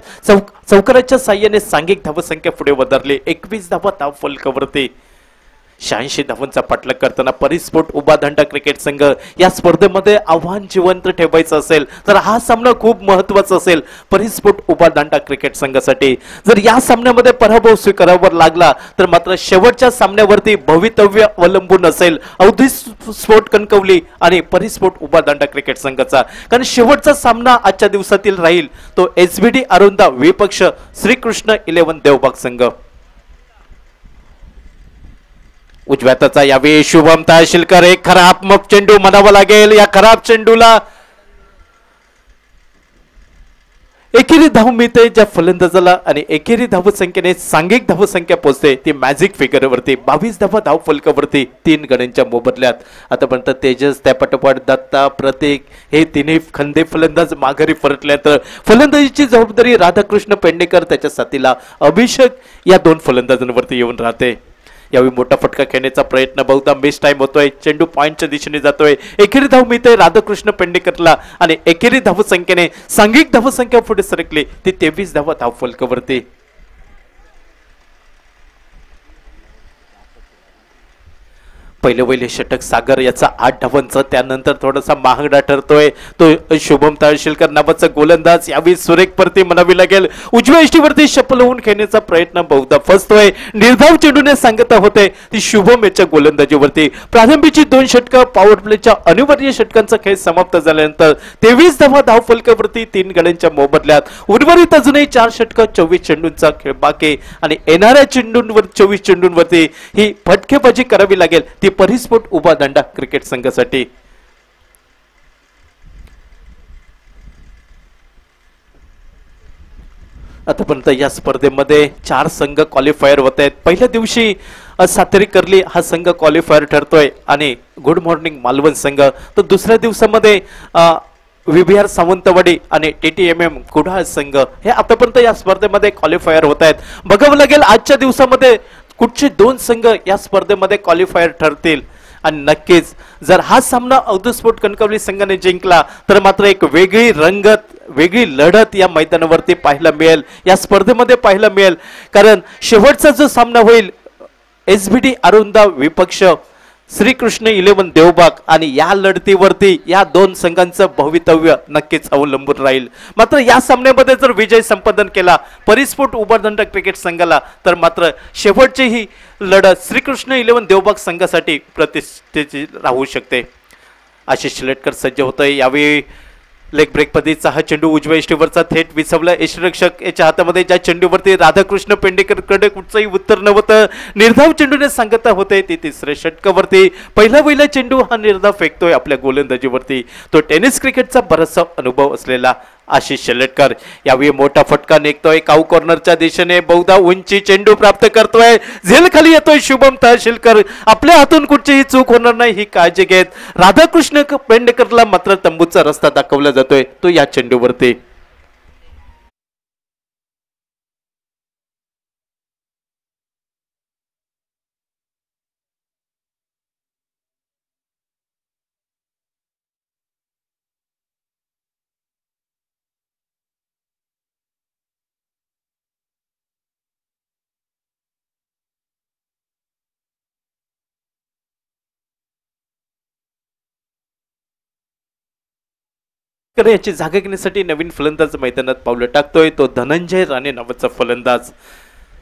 चौकाराच्या साह्याने सांघिक धावसंख्या पुढे वधारली. 21 धावा धाव फलकावरती. 86 धावांचा पाठलाग करताना परिस्फोट उभा दांडा क्रिकेट संघ या स्पर्धेमध्ये आव्हान जिवंत ठेवायचं असेल तर हा सामना खूप महत्वाचा असेल परिस्फोट उभा दांडा क्रिकेट संघासाठी. जर या सामन्यामध्ये पराभव स्वीकारावा लागला तर मात्र शेवटच्या सामन्यावरती भवितव्य अवलंबून असेल अवधी स्फोट कणकवली आणि परिस्फोट उभा दांडा क्रिकेट संघाचा. कारण शेवटचा सामना आजच्या दिवसातील राहील तो एसबीडी अरुंदा विपक्ष श्रीकृष्ण 11 देवबाग संघ. उजव्या हाताचा यावेळी शुभम तहसीलकर एक खराब चेंडू म्हणावा लागेल. या खराब चेंडूला एकेरी धाव मिळते ज्या फलंदाजाला आणि एकेरी धावसंख्येने सांघिक धावसंख्या पोहोचते ती मॅजिक फिगरवरती. 22 धावा धाव फलकावरती 3 गड्यांच्या मोबदल्यात. आतापर्यंत तेजस त्यापाठोपाठ दत्ता प्रतीक हे तिन्ही खंदे फलंदाज माघारी परतल्यात. फलंदाजीची जबाबदारी राधाकृष्ण पेडणेकर त्याच्या साथीला अभिषेक या 2 फलंदाजांवरती येऊन राहते. यावेळी मोठा फटका खेळण्याचा प्रयत्न बहुधा मिस टाइम होतोय. चेंडू पॉइंटच्या दिशेने जातोय. एकेरी धाव मिळते राधाकृष्ण पेडणेकरला आणि एकेरी धावसंख्येने सांघिक धावसंख्या पुढे सरकली ती 23 धावा धाव फलकावरती. पहिले षटक सागर याचा 8 धावांचा त्यानंतर थोडासा महागडा ठरतोय तो शुभम तहसीलकर नावाचा गोलंदाज. यावेळी सुरेख परती म्हणावी लागेल. उजव्या इष्टीवरती शपल होऊन खेळण्याचा प्रयत्न बहुधा फसतोय. निर्धाव चेंडूने सांगता होते ती शुभम याच्या गोलंदाजीवरती. प्रारंभीची 2 षटकं पॉवर प्लेच्या अनिवार्य षटकांचा खेळ समाप्त झाल्यानंतर 23 धावा धाव फलकावरती 3 गड्यांच्या मोबदल्यात. उर्वरित अजूनही 4 षटकं 24 चेंडूंचा खेळ बाकी आणि येणाऱ्या चेंडूंवर 24 चेंडूंवरती ही फटकेबाजी करावी लागेल ती परिस्फोट उभा दांडा क्रिकेट संघासाठी. आतापर्यंत या स्पर्धेमध्ये 4 संघ क्वालिफायर होत आहेत. पहिल्या दिवशी सातेरी कर्ली हा संघ क्वालिफायर ठरतोय आणि गुड मॉर्निंग मालवण संघ. तर दुसऱ्या दिवसामध्ये विबिआर सावंतवाडी आणि टीटीएमएम कुडाळ संघ हे आतापर्यंत या स्पर्धेमध्ये क्वालिफायर होत आहेत. बघावं लागेल आजच्या दिवसामध्ये कुठचे 2 संघ या स्पर्धेमध्ये क्वालिफायर ठरतील आणि नक्कीच जर हा सामना अवधस्फोट कणकवली संघाने जिंकला तर मात्र एक वेगळी रंगत वेगळी लढत या मैदानावरती पाहायला मिळेल या स्पर्धेमध्ये पाहायला मिळेल. कारण शेवटचा जो सामना होईल एसबीडी अरुंदा विपक्ष श्रीकृष्ण 11 देवबाग आणि या लढतीवरती या 2 संघांचं भवितव्य नक्कीच अवलंबून राहील. मात्र या सामन्यामध्ये जर विजय संपादन केला परिस्फोट उभा दांडा क्रिकेट संघाला तर मात्र शेवटची ही लढत श्रीकृष्ण 11 देवबाग संघासाठी प्रतिष्ठेची राहू शकते. आशिष शिलेटकर सज्ज होतोय. यावेळी लेग ब्रेक पद्धतीचा हा चेंडू उजव्या इष्टीवरचा थेट विसवला यष्टीरक्षक याच्या हातामध्ये. ज्या चेंडूवरती राधाकृष्ण पेडणेकरकडे कुठचंही उत्तर नव्हतं. निर्धाव चेंडूने सांगता होते ती 3ऱ्या षटकावरती पहिला चेंडू हा निर्धाव फेकतोय आपल्या गोलंदाजीवरती. तो टेनिस क्रिकेटचा बराचसा अनुभव असलेला आशिष शिलेटकर. यावेळी मोठा फटका निघतोय काऊ कॉर्नरच्या दिशेने. बहुधा उंची चेंडू प्राप्त करतोय. झेल खाली येतोय शुभम तहसीलकर. आपल्या हातून कुठचीही चूक होणार नाही ही काळजी घेत राधाकृष्ण पेडणेकरला मात्र तंबूचा रस्ता दाखवला जातोय तो या चेंडूवरती. तर याची जागा घेण्यासाठी नवीन फलंदाज मैदानात पावलं टाकतोय तो धनंजय राणे नावाचा फलंदाज.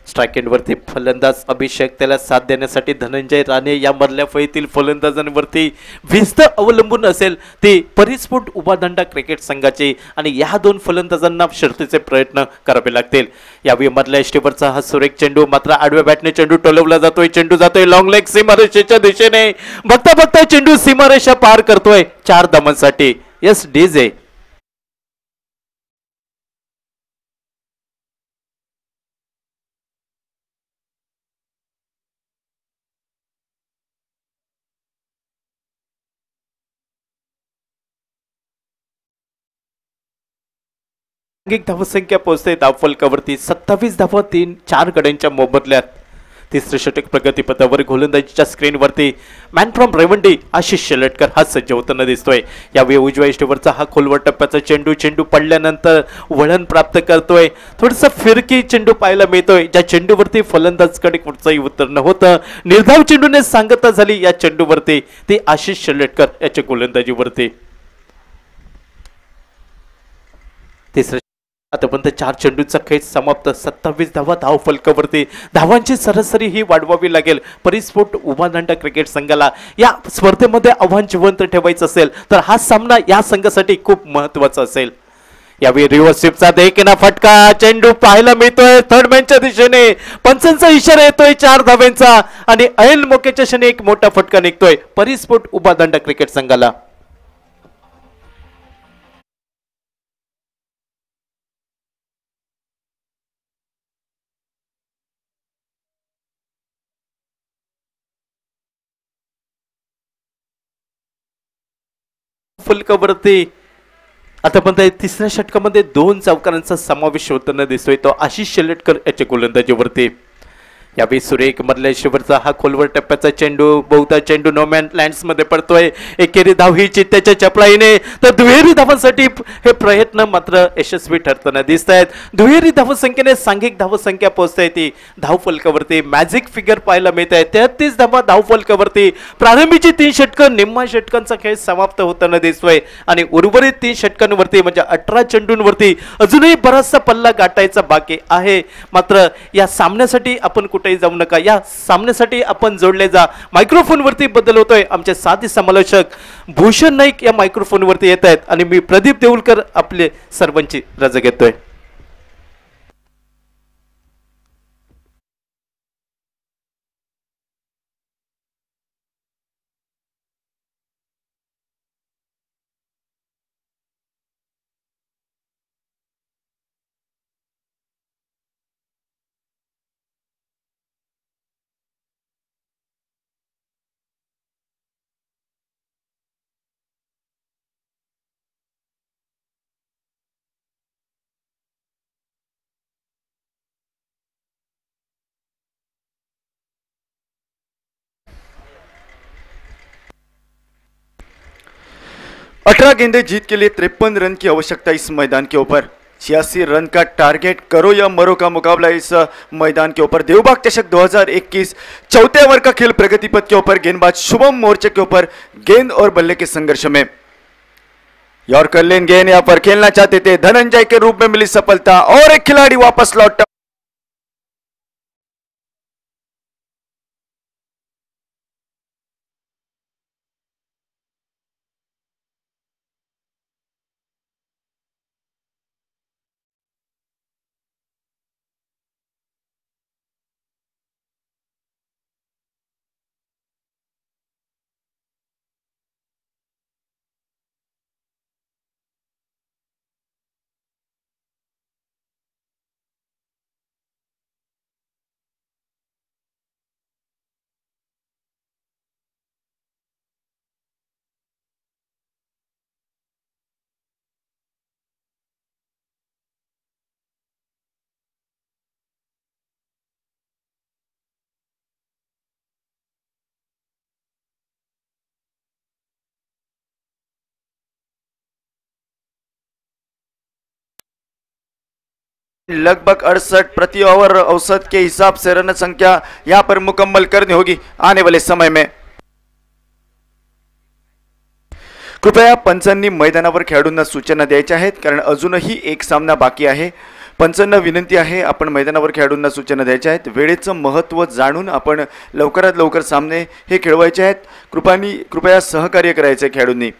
स्ट्राईक एंडवरती फलंदाज अभिषेक, त्याला साथ देण्यासाठी धनंजय राणे. या मधल्या फळीतील फलंदाजांवरती भिस्त अवलंबून असेल ती परिस्फोट उभादांडा क्रिकेट संघाची आणि या दोन फलंदाजांना शर्तीचे प्रयत्न करावे लागतील. यावेळी मधल्या एष्टीवरचा हा सुरेख चेंडू मात्र आडव्या बॅटने चेंडू टोलवला जातोय. चेंडू जातोय लॉंग लेग सीमारेषेच्या दिशेने. बघता बघता चेंडू सीमारेषा पार करतोय 4 धावांसाठी. Yes DJ. एक धावसंख्या पोहोचते धावफलकावरती 27 धावा 4 गड्यांच्या मोबदल्यात. तिसरे षटक प्रगतीपथावर गोलंदाजीच्या स्क्रीनवरती मॅन फ्रॉम रेवंडी आशिष शेलटकर हा सज्ज होताना दिसतोय. यावेळी उजव्या इष्टीवरचा हा खोलवर टप्प्याचा चेंडू पडल्यानंतर वळण प्राप्त करतोय. थोडंसं फिरकी चेंडू पाहायला मिळतोय ज्या चेंडूवरती फलंदाजकडे कुठचंही उत्तर नव्हतं. निर्धाव चेंडूने सांगता झाली या चेंडूवरती ती आशिष शेलटकर याच्या गोलंदाजीवरती. तिसरे आतापर्यंत 4 चेंडूंचा खेळ समाप्त. 27 धावा धावफलकावरती. धावांची सरासरी ही वाढवावी लागेल परिस्फोट उभादांडा क्रिकेट संघाला. या स्पर्धेमध्ये आव्हान जिवंत ठेवायचं असेल तर हा सामना या संघासाठी खूप महत्वाचा असेल. यावेळी रिव्हर्स स्वीपचा देखील फटका. चेंडू पाहायला मिळतोय थर्ड मॅनच्या दिशेने. पंचांचा इशारा येतोय 4 धावांचा आणि ऐन मोक्याच्या क्षणी एक मोठा फटका निघतोय परिस्फोट उभादांडा क्रिकेट संघाला. फलकावरती आतापर्यंत तिसऱ्या षटकामध्ये 2 चौकारांचा समावेश होताना दिसतोय तो आशिष शेलटकर याच्या गोलंदाजीवरती. यावेळी सुरेख मधल्या शेवटचा हा खोलवर टप्प्याचा चेंडू. बहुधा चेंडू नोमॅन लँड्स मध्ये पडतोय. एकेरी धाव ही चित्त्याच्या चपळाईने तर दुहेरी धावांसाठी हे प्रयत्न मात्र यशस्वी ठरताना दिसत आहेत. दुहेरी धावसंख्येने सांघिक धावसंख्या पोहोचते ती धावफलकावरती मॅजिक फिगर पाहायला मिळत आहे. 33 धावा धावफलकावरती. प्रारंभीची 3 षटकं निम्मा षटकांचा खेळ समाप्त होताना दिसतोय आणि उर्वरित 3 षटकांवरती म्हणजे 18 चेंडूंवरती अजूनही बराचसा पल्ला गाठायचा बाकी आहे. मात्र या सामन्यासाठी आपण कुठेही जाऊ नका. या सामन्यासाठी आपण जोडले जा. मायक्रोफोन वरती बदल होतोय. आमचे साथी समालोचक भूषण नाईक या मायक्रोफोन वरती येत आहेत आणि मी प्रदीप देऊलकर आपले सर्वांची रजा घेतोय. अठारह गेंदे जीत के लिए 53 रन की आवश्यकता इस मैदान के ऊपर. 86 रन का टारगेट करो या मरो का मुकाबला इस मैदान के ऊपर. देवबाग चषक 2021 चौथे ओवर का खेल प्रगतिपथ के ऊपर. गेंदबाज शुभम मोर्चे के ऊपर गेंद और बल्ले के संघर्ष में. यॉर्कर लेन गेंद यहां पर खेलना चाहते थे धनंजय के रूप में मिली सफलता और एक खिलाड़ी वापस लौटा. लगभग 68 प्रति ओवर औसत के हिसाब से रन संख्या यहां पर मुकम्मल करनी होगी आने वाले समय में. कृपया पंचांनी मैदानावर खेळाडूंना सूचना द्यायच्या आहेत, कारण अजूनही एक सामना बाकी आहे. पंचांना विनंती आहे, आपण मैदानावर खेळाडूंना सूचना द्यायच्या आहेत. वेळेचं महत्त्व जाणून आपण लवकरात लवकर सामने हे खेळवायचे आहेत. कृपया सहकार्य करायचे खेळाडूंनी.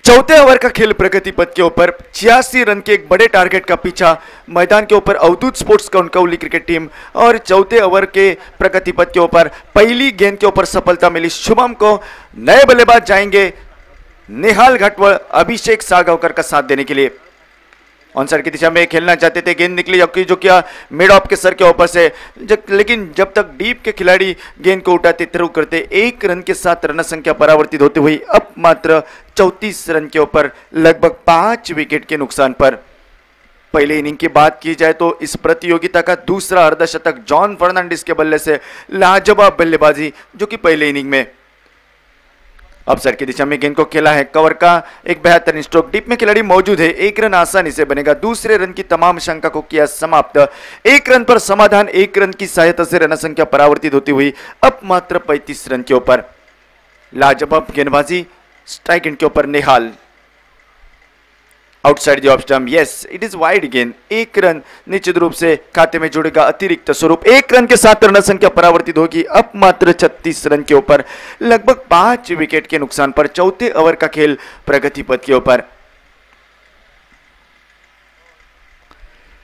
चौथे ओवर का खेल प्रगति पथ के ऊपर 86 रन के एक बड़े टारगेट का पीछा मैदान के ऊपर Avdhoot sports Kankavli cricket team. और चौथे ओवर के प्रगति पथ के ऊपर पहली गेंद के ऊपर सफलता मिली शुभम को. नए बल्लेबाज जाएंगे निहाल घाटवल अभिषेक साळगावकर का साथ देने के लिए. ऑन साइड की दिशा में खेलना चाहते थे, गेंद निकली जो कि मिड ऑफ के सर के ऊपर से, लेकिन जब तक डीप के खिलाड़ी गेंद को उठाते थ्रो करते 1 रन के साथ रन संख्या परावर्तित होती हुई अब मात्र 34 रन के ऊपर लगभग 5 विकेट के नुकसान पर. पहले इनिंग की बात की जाए तो इस प्रतियोगिता का दूसरा अर्धशतक जॉन फर्नांडिस के बल्ले से लाजवाब बल्लेबाजी, जो कि पहले इनिंग में. अब सर की दिशा में गेंद को खेला है, कवर का एक बेहतरीन स्ट्रोक, डीप में खिलाड़ी मौजूद है, 1 रन आसानी से बनेगा. दूसरे रन की तमाम शंका को किया समाप्त. 1 रन पर समाधान, 1 रन की सहायता से रन संख्या परावर्तित होती हुई अब मात्र 35 रन के ऊपर. लाजवाब गेंदबाजी, स्ट्राइक एंड के ऊपर Nihal. Outside the off stump, yes it is wide गेंद. 1 रन निश्चित रूप से खाते में जुड़ेगा अतिरिक्त स्वरूप. 1 रन के साथ रन संख्या परावर्तित होगी अब मात्र 36 रन के ऊपर लगभग 5 विकेट के नुकसान पर. चौथे ओवर का खेल प्रगति पथ के ऊपर.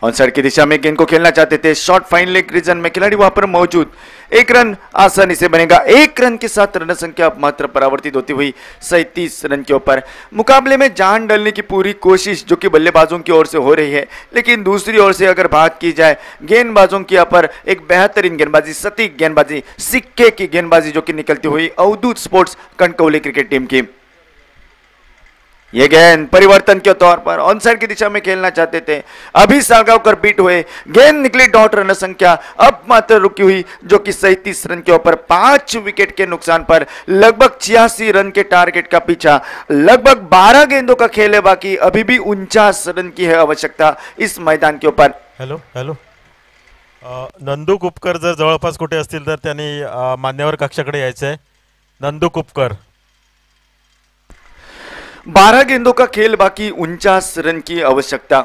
ऑन साइड की दिशा में गेंद को खेलना चाहते थे, शॉर्ट फाइन लेग रीजन में खिलाड़ी वहां पर मौजूद. 1 रन आसानी से बनेगा. 1 रन के साथ रन संख्या मात्र परावर्तित होती हुई 37 रन के ऊपर. मुकाबले में जान डालने की पूरी कोशिश जो कि बल्लेबाजों की ओर से हो रही है, लेकिन दूसरी ओर से अगर बात की जाए गेंदबाजों की यहाँ पर एक बेहतरीन गेंदबाजी, सटीक गेंदबाजी, सिक्के की गेंदबाजी जो कि निकलती हुई Avdhoot sports Kankavli cricket team की. ये गेंद परिवर्तन के तौर पर ऑन साइड की दिशा में खेलना चाहते थे, अभी साळगावकर बीट हुए, गेंद निकली डॉट. रन संख्या अब मात्र रुकी हुई जो कि 37 रन के ऊपर 5 विकेट के नुकसान पर. लगभग 86 रन के टारगेट का पीछा, लगभग 12 गेंदों का खेल है बाकी. अभी भी 49 रन की है आवश्यकता इस मैदान के ऊपर. हॅलो हॅलो नंदू कुपकर जर जवळपास कुठे असतील तर त्यांनी मान्यवर कक्षाकडे यायचं आहे. नंदू कुपकर. 12 गेंदों का खेल बाकी, 49 रन की आवश्यकता.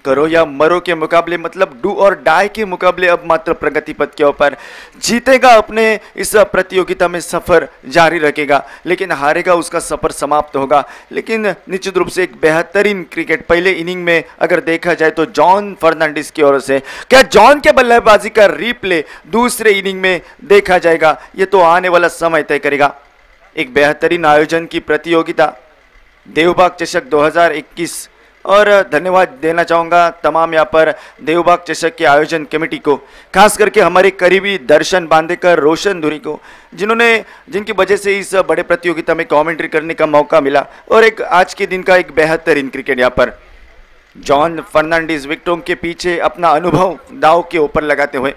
करो या मरो के मुकाबले, मतलब डू और डाई के मुकाबले अब मात्र प्रगति पथ के ऊपर. जीतेगा अपने इस प्रतियोगिता में सफर जारी रखेगा, लेकिन हारेगा उसका सफर समाप्त होगा. लेकिन निश्चित रूप से एक बेहतरीन क्रिकेट पहले इनिंग में अगर देखा जाए तो जॉन फर्नांडिस की ओर से, क्या जॉन के बल्लेबाजी का रिप्ले दूसरे इनिंग में देखा जाएगा, ये तो आने वाला समय तय करेगा. एक बेहतरीन आयोजन की प्रतियोगिता देवबाग चषक 2021, और धन्यवाद देना चाहूँगा तमाम यहाँ पर देवबाग चषक के आयोजन कमेटी को, खास करके हमारे करीबी दर्शन बांदेकर, रोशन धुरी को, जिनकी वजह से इस बड़े प्रतियोगिता में कमेंट्री करने का मौका मिला. और एक आज के दिन का एक बेहतरीन क्रिकेट यहाँ पर जॉन फर्नांडिस विकेटों के पीछे अपना अनुभव दाव के ऊपर लगाते हुए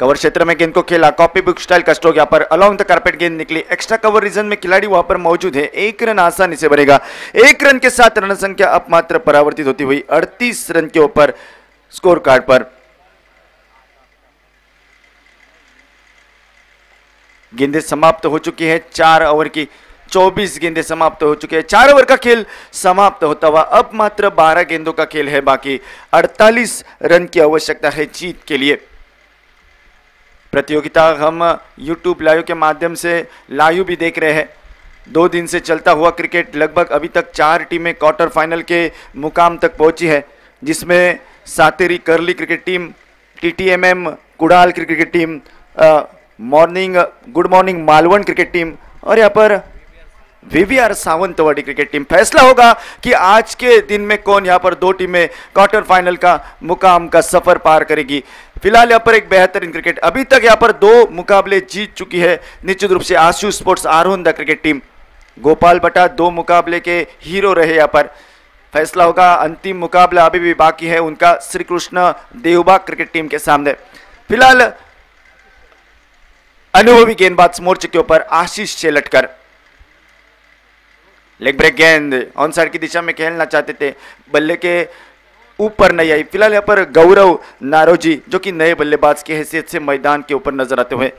कवर क्षेत्र में गेंद को खेला, कॉपी बुक स्टाइल का स्ट्रोक यहाँ पर अलोंग द कारपेट गेंद निकली. एक्स्ट्रा कवर रीजन में खिलाड़ी वहां पर मौजूद है. 1 रन आसानी से बनेगा. 1 रन के साथ रन संख्या अब मात्र परावर्तित होती हुई 38 रन के ऊपर स्कोर कार्ड पर. गेंदें समाप्त हो चुकी है. 4 ओवर की 24 गेंदें समाप्त हो चुके हैं. 4 ओवर का खेल समाप्त होता हुआ अब मात्र 12 गेंदों का खेल है बाकी. 48 रन की आवश्यकता है जीत के लिए. प्रतियोगिता हम YouTube लाइव के माध्यम से लाइव भी देख रहे हैं. 2 दिन से चलता हुआ क्रिकेट, लगभग अभी तक 4 टीमें क्वार्टर फाइनल के मुकाम तक पहुंची है, जिसमें Sateri Karli cricket team, TTMM Kudal cricket team, good morning Malvan cricket team और यहाँ पर VVR सावंतवाड़ी क्रिकेट टीम. फैसला होगा कि आज के दिन में कौन यहाँ पर 2 टीमें क्वार्टर फाइनल का मुकाम का सफर पार करेगी. फिलहाल यहाँ पर एक बेहतरीन क्रिकेट, अभी तक यहाँ पर 2 मुकाबले जीत चुकी है निश्चित रूप से आशु स्पोर्ट्स आरोंदा क्रिकेट टीम. गोपाल बटा 2 मुकाबले के हीरो रहे. यहाँ पर फैसला होगा, अंतिम मुकाबला अभी भी बाकी है उनका श्री कृष्ण देवबाग क्रिकेट टीम के सामने. फिलहाल अनुभवी गेंदबाज मोर्चे के ऊपर आशीष शेलटकर. लेग ब्रेक गेंद ऑन साइड की दिशा में खेलना चाहते थे, बल्ले के ऊपर नहीं आई. फिलहाल यहाँ पर गौरव नारोजी जो कि नए बल्लेबाज की हैसियत से मैदान के ऊपर नजर आते हुए.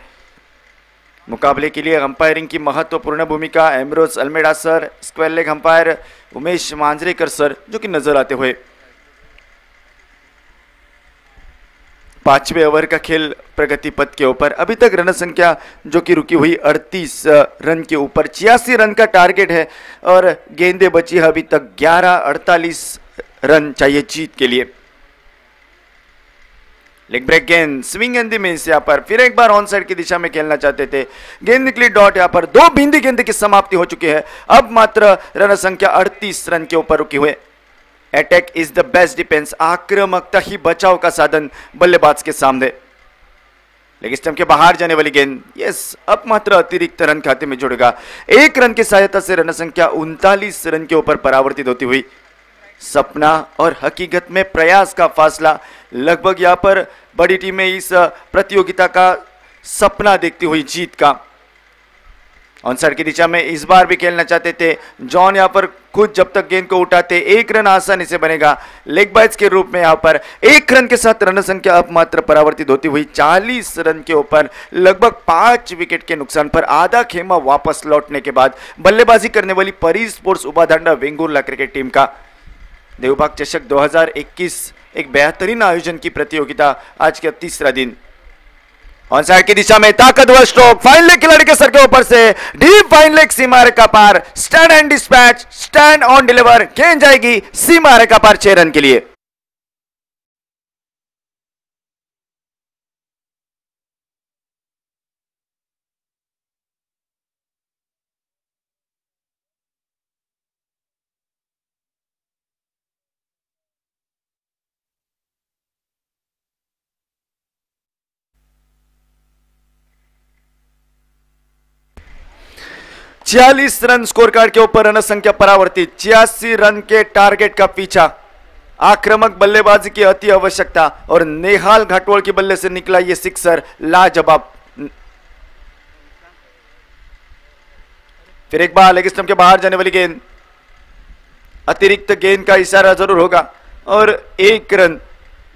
मुकाबले के लिए अंपायरिंग की महत्वपूर्ण भूमिका Ambrose Almeida sir, square leg umpire Umesh Manjrekar sir जो कि नजर आते हुए। पांचवें ओवर का खेल प्रगति पथ के ऊपर। अभी तक रन संख्या जो कि रुकी हुई 38 रन के ऊपर। 86 रन का टारगेट है और गेंदें बची है अभी तक 11। 48 रन चाहिए जीत के लिए। लेग ब्रेक गेंद, स्विंग एंड द मिस। यहाँ पर फिर एक बार ऑन साइड की दिशा में खेलना चाहते थे, गेंद निकली डॉट। यहाँ पर 2 बिंदी गेंद की समाप्ति हो चुकी है। अब मात्र रन संख्या 38 रन के ऊपर रुके हुए। Attack is the best defence, आक्रामकता ही बचाव का साधन बल्लेबाज के सामने। लेग स्टंप के बाहर जाने वाली गेंद, यस, अब मात्र अतिरिक्त रन खाते में जुड़ेगा। 1 रन की सहायता से रन संख्या 39 रन के ऊपर परावर्तित होती हुई। सपना और हकीकत में प्रयास का फासला लगभग। यहाँ पर बड़ी टीमें इस प्रतियोगिता का सपना देखती हुई जीत का। ऑनसाइड की दिशा में इस बार भी खेलना चाहते थे जॉन। यहाँ पर खुद जब तक गेंद को उठाते 1 रन आसानी से बनेगा लेग बाइट्स के रूप में। यहाँ पर 1 रन के साथ रन संख्या अब मात्र परावर्तित होती हुई 40 रन के ऊपर। लगभग 5 विकेट के नुकसान पर आधा खेमा वापस लौटने के बाद बल्लेबाजी करने वाली परी स्पोर्ट्स उबाधांडा वेंगुर्ला क्रिकेट टीम का देवबाग चषक 2021 एक बेहतरीन आयोजन की प्रतियोगिता आज का तीसरा दिन। ऑन साइड की दिशा में ताकतवर स्ट्रोक, फाइन लेग खिलाड़ी के सर के ऊपर से डीप फाइन लेग सीमा रेखा पार। Stand end dispatch, stand on deliver, गेंद जाएगी सीमा रेखा पार 6 रन के लिए। छियालीस रन स्कोर कार्ड के ऊपर रन संख्या परावर्तित। 86 रन के टारगेट का पीछा। आक्रामक बल्लेबाजी की अति आवश्यकता और नेहाल घाटवल के बल्ले से निकला यह सिक्सर लाजवाब। फिर एक बार लेग स्टंप के बाहर जाने वाली गेंद, अतिरिक्त गेंद का इशारा जरूर होगा और 1 रन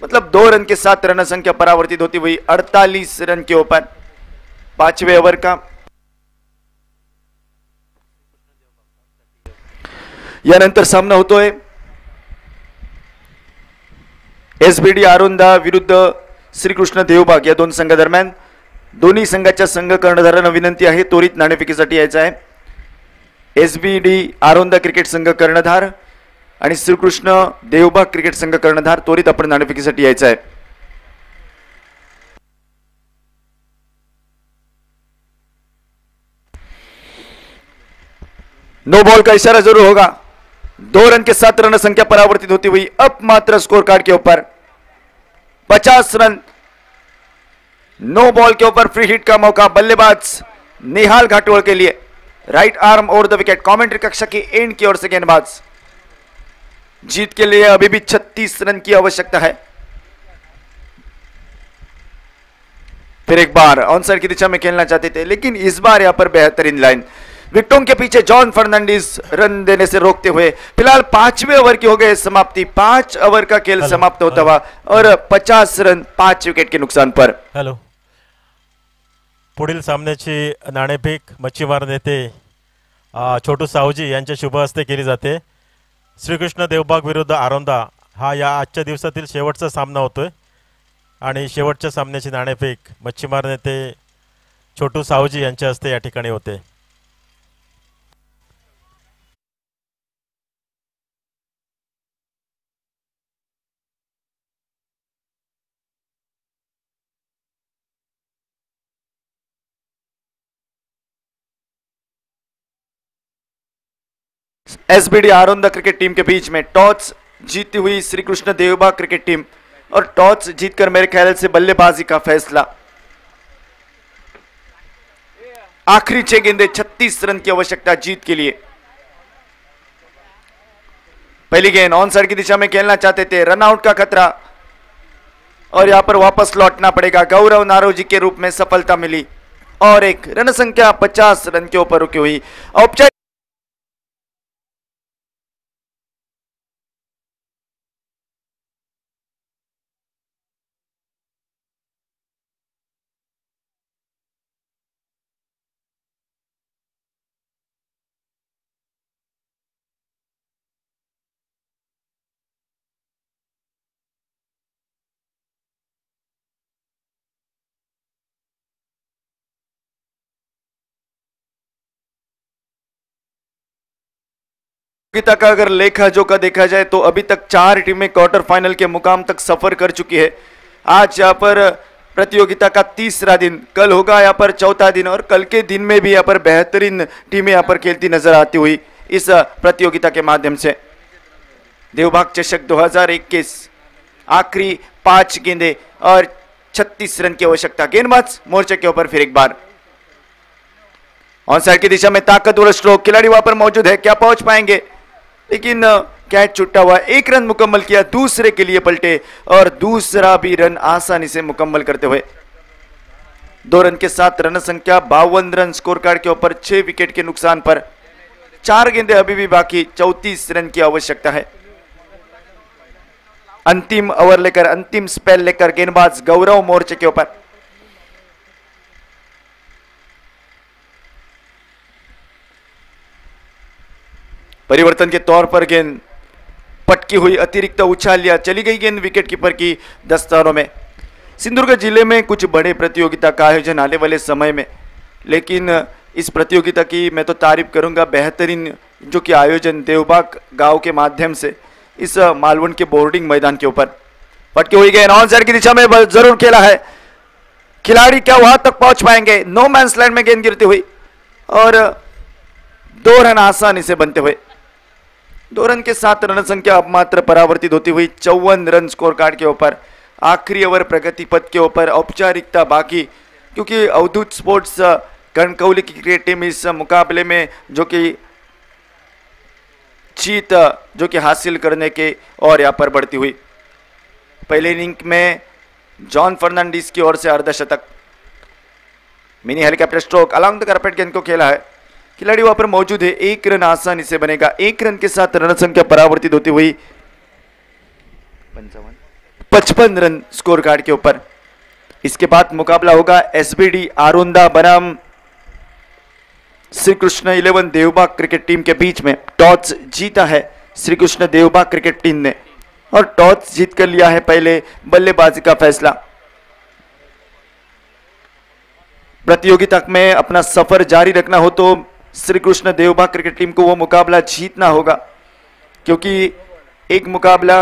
मतलब 2 रन के साथ रन संख्या परावर्तित होती हुई 48 रन के ऊपर। 5वें ओवर का यानंतर सामना होतोय एसबीडी आरोंदा विरुद्ध श्रीकृष्ण देवबाग या 2 संघादरम्यान। दोन्ही संघाच्या संघ कर्णधारांना विनंती आहे त्वरित नाणेफेकीसाठी यायचं आहे। एसबीडी आरोंदा क्रिकेट संघ कर्णधार आणि श्रीकृष्ण देवबाग क्रिकेट संघ कर्णधार, त्वरित आपण नाणेफेकीसाठी यायचं आहे। नो बॉल का इशारा जरूर होगा। 2 रन के साथ रन संख्या परावर्तित होती हुई अब मात्र स्कोर कार्ड के ऊपर 50 रन। नो बॉल के ऊपर फ्री हिट का मौका बल्लेबाज निहाल घाटोल के लिए। Right arm over the wicket. Commentary कक्षा की एंड की ओर से गेंदबाज। जीत के लिए अभी भी 36 रन की आवश्यकता है। फिर एक बार ऑन साइड की दिशा में खेलना चाहते थे लेकिन इस बार यहां पर बेहतरीन लाइन। विकेटों के पीछे जॉन फर्नांडिस रन देने से रोकते हुए। फिलहाल 5वें ओवर की हो गई समाप्ति। 5 ओवर का खेल समाप्त होता हुआ और 50 रन 5 विकेट के नुकसान पर। हॅलो, पुढील सामन्याची नाणेफेक मच्छीमार नेते छोटू सावजी यांच्या शुभ हस्ते केली जाते। श्रीकृष्ण देवबाग विरुद्ध आरोंदा हा या आजच्या दिवसातील शेवटचा सामना होतोय आणि शेवटच्या सामन्याची नाणेफेक मच्छीमार नेते छोटू सावजी यांच्या हस्ते या ठिकाणी होते। एसबीडी आरोंदा क्रिकेट टीम के बीच में टॉस जीती हुई श्रीकृष्ण देवबाग क्रिकेट टीम और टॉस जीतकर मेरे ख्याल से बल्लेबाजी का फैसला। आखिरी 6 गेंदें 36 रन की आवश्यकता जीत के लिए। पहली गेंद ऑन साइड की दिशा में खेलना चाहते थे, रन आउट का खतरा और यहां पर वापस लौटना पड़ेगा। गौरव नारोजी के रूप में सफलता मिली और एक रन संख्या 50 रन के ऊपर रुकी हुई। औपचारिक प्रतियोगिता का अगर लेखा जोखा देखा जाए तो अभी तक 4 टीमें क्वार्टर फाइनल के मुकाम तक सफर कर चुकी है। आज यहाँ पर प्रतियोगिता का तीसरा दिन, कल होगा यहाँ पर चौथा दिन, और कल के दिन में भी यहाँ पर बेहतरीन टीमें यहाँ पर खेलती नजर आती हुई इस प्रतियोगिता के माध्यम से। देवभाग चषक 2021 आखिरी 5 गेंदे और 36 रन की आवश्यकता। गेंदबाज मोर्चे के ऊपर फिर एक बार ऑन साइड की दिशा में ताकतवर स्ट्रोक, खिलाड़ी वहां पर मौजूद है, क्या पहुंच पाएंगे, लेकिन कैच छुट्टा हुआ। 1 रन मुकम्मल किया, दूसरे के लिए पलटे और दूसरा भी रन आसानी से मुकम्मल करते हुए 2 रन के साथ रन संख्या 52 रन स्कोर कार्ड के ऊपर 6 विकेट के नुकसान पर। 4 गेंदे अभी भी बाकी, 34 रन की आवश्यकता है। अंतिम ओवर लेकर, अंतिम स्पेल लेकर गेंदबाज गौरव मोर्चे के ऊपर। परिवर्तन के तौर पर गेंद पटकी हुई, अतिरिक्त उछाल लिया, चली गई गेंद विकेट कीपर की दस्तारों में। सिंधुदुर्ग जिले में कुछ बड़े प्रतियोगिता का आयोजन आने वाले समय में, लेकिन इस प्रतियोगिता की मैं तो तारीफ करूंगा, बेहतरीन जो कि आयोजन देवबाग गांव के माध्यम से इस मालवण के बोर्डिंग मैदान के ऊपर। पटकी हुई गेंद ऑन साइड की दिशा में जरूर खेला है, खिलाड़ी क्या वहां तक पहुंच पाएंगे? नो मैंस लैंड में गेंद गिरती हुई और 2 रन आसानी से बनते हुए। 2 रन के साथ रन संख्या अब मात्र परावर्तित होती हुई 54 रन स्कोर कार्ड के ऊपर। आखिरी ओवर प्रगति पथ के ऊपर, औपचारिकता बाकी, क्योंकि अवधूत स्पोर्ट्स कणकौली की क्रिकेट टीम इस मुकाबले में जो कि जीत जो कि हासिल करने के और यहाँ पर बढ़ती हुई। पहले इनिंग में जॉन फर्नांडिस की ओर से अर्धशतक, mini helicopter stroke along the carpet गेंद को खेला है, खिलाड़ी वहां पर मौजूद है, 1 रन आसानी से बनेगा। 1 रन के साथ रन संख्या परावर्तित होती हुई 55 रन स्कोर कार्ड के ऊपर। इसके बाद मुकाबला होगा एसबीडी आरोंदा बनाम श्री कृष्ण 11 देवबाग क्रिकेट टीम के बीच में। टॉस जीता है श्री कृष्ण देवबाग क्रिकेट टीम ने और टॉस जीत कर लिया है पहले बल्लेबाजी का फैसला। प्रतियोगिता में अपना सफर जारी रखना हो तो श्री कृष्ण देवबाग क्रिकेट टीम को वो मुकाबला जीतना होगा, क्योंकि एक मुकाबला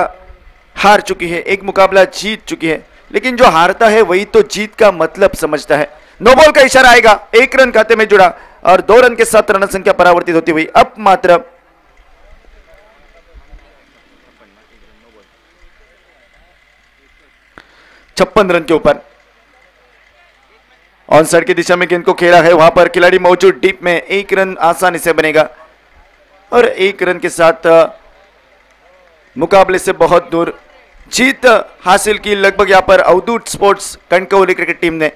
हार चुकी है, एक मुकाबला जीत चुकी है, लेकिन जो हारता है वही तो जीत का मतलब समझता है। नो बॉल का इशारा आएगा, 1 रन खाते में जुड़ा और 2 रन के साथ रन संख्या परावर्तित होती हुई अब मात्र 56 रन के ऊपर। ऑन साइड की दिशा में गेंद को खेला है, वहां पर खिलाड़ी मौजूद, डीप में 1 रन आसानी से बनेगा और 1 रन के साथ मुकाबले से बहुत दूर जीत हासिल की लगभग यहाँ पर Avadhoot sports Kankavli cricket team ने।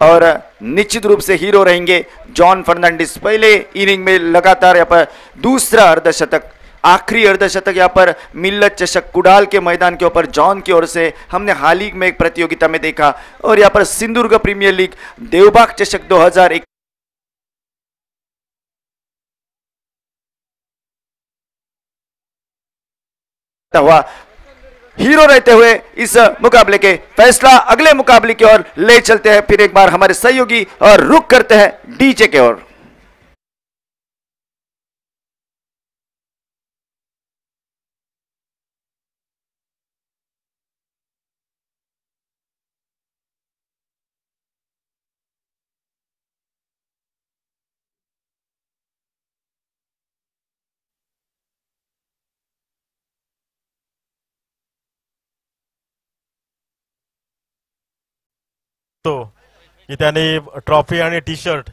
और निश्चित रूप से हीरो रहेंगे जॉन फर्नांडिस। पहले इनिंग में लगातार यहाँ पर दूसरा अर्धशतक, आखिरी अर्धशतक यहाँ पर मिल्लत चषक कुडाल के मैदान के ऊपर जॉन की ओर से हमने हाल ही में एक प्रतियोगिता में देखा। और यहाँ पर सिंधुदुर्ग प्रीमियर लीग देवबाग चषक 2001 हुआ, हीरो रहते हुए इस मुकाबले के फैसला अगले मुकाबले की ओर ले चलते हैं। फिर एक बार हमारे सहयोगी और रुख करते हैं डीजे के ओर। तो की त्यांनी ट्रॉफी आणि टी शर्ट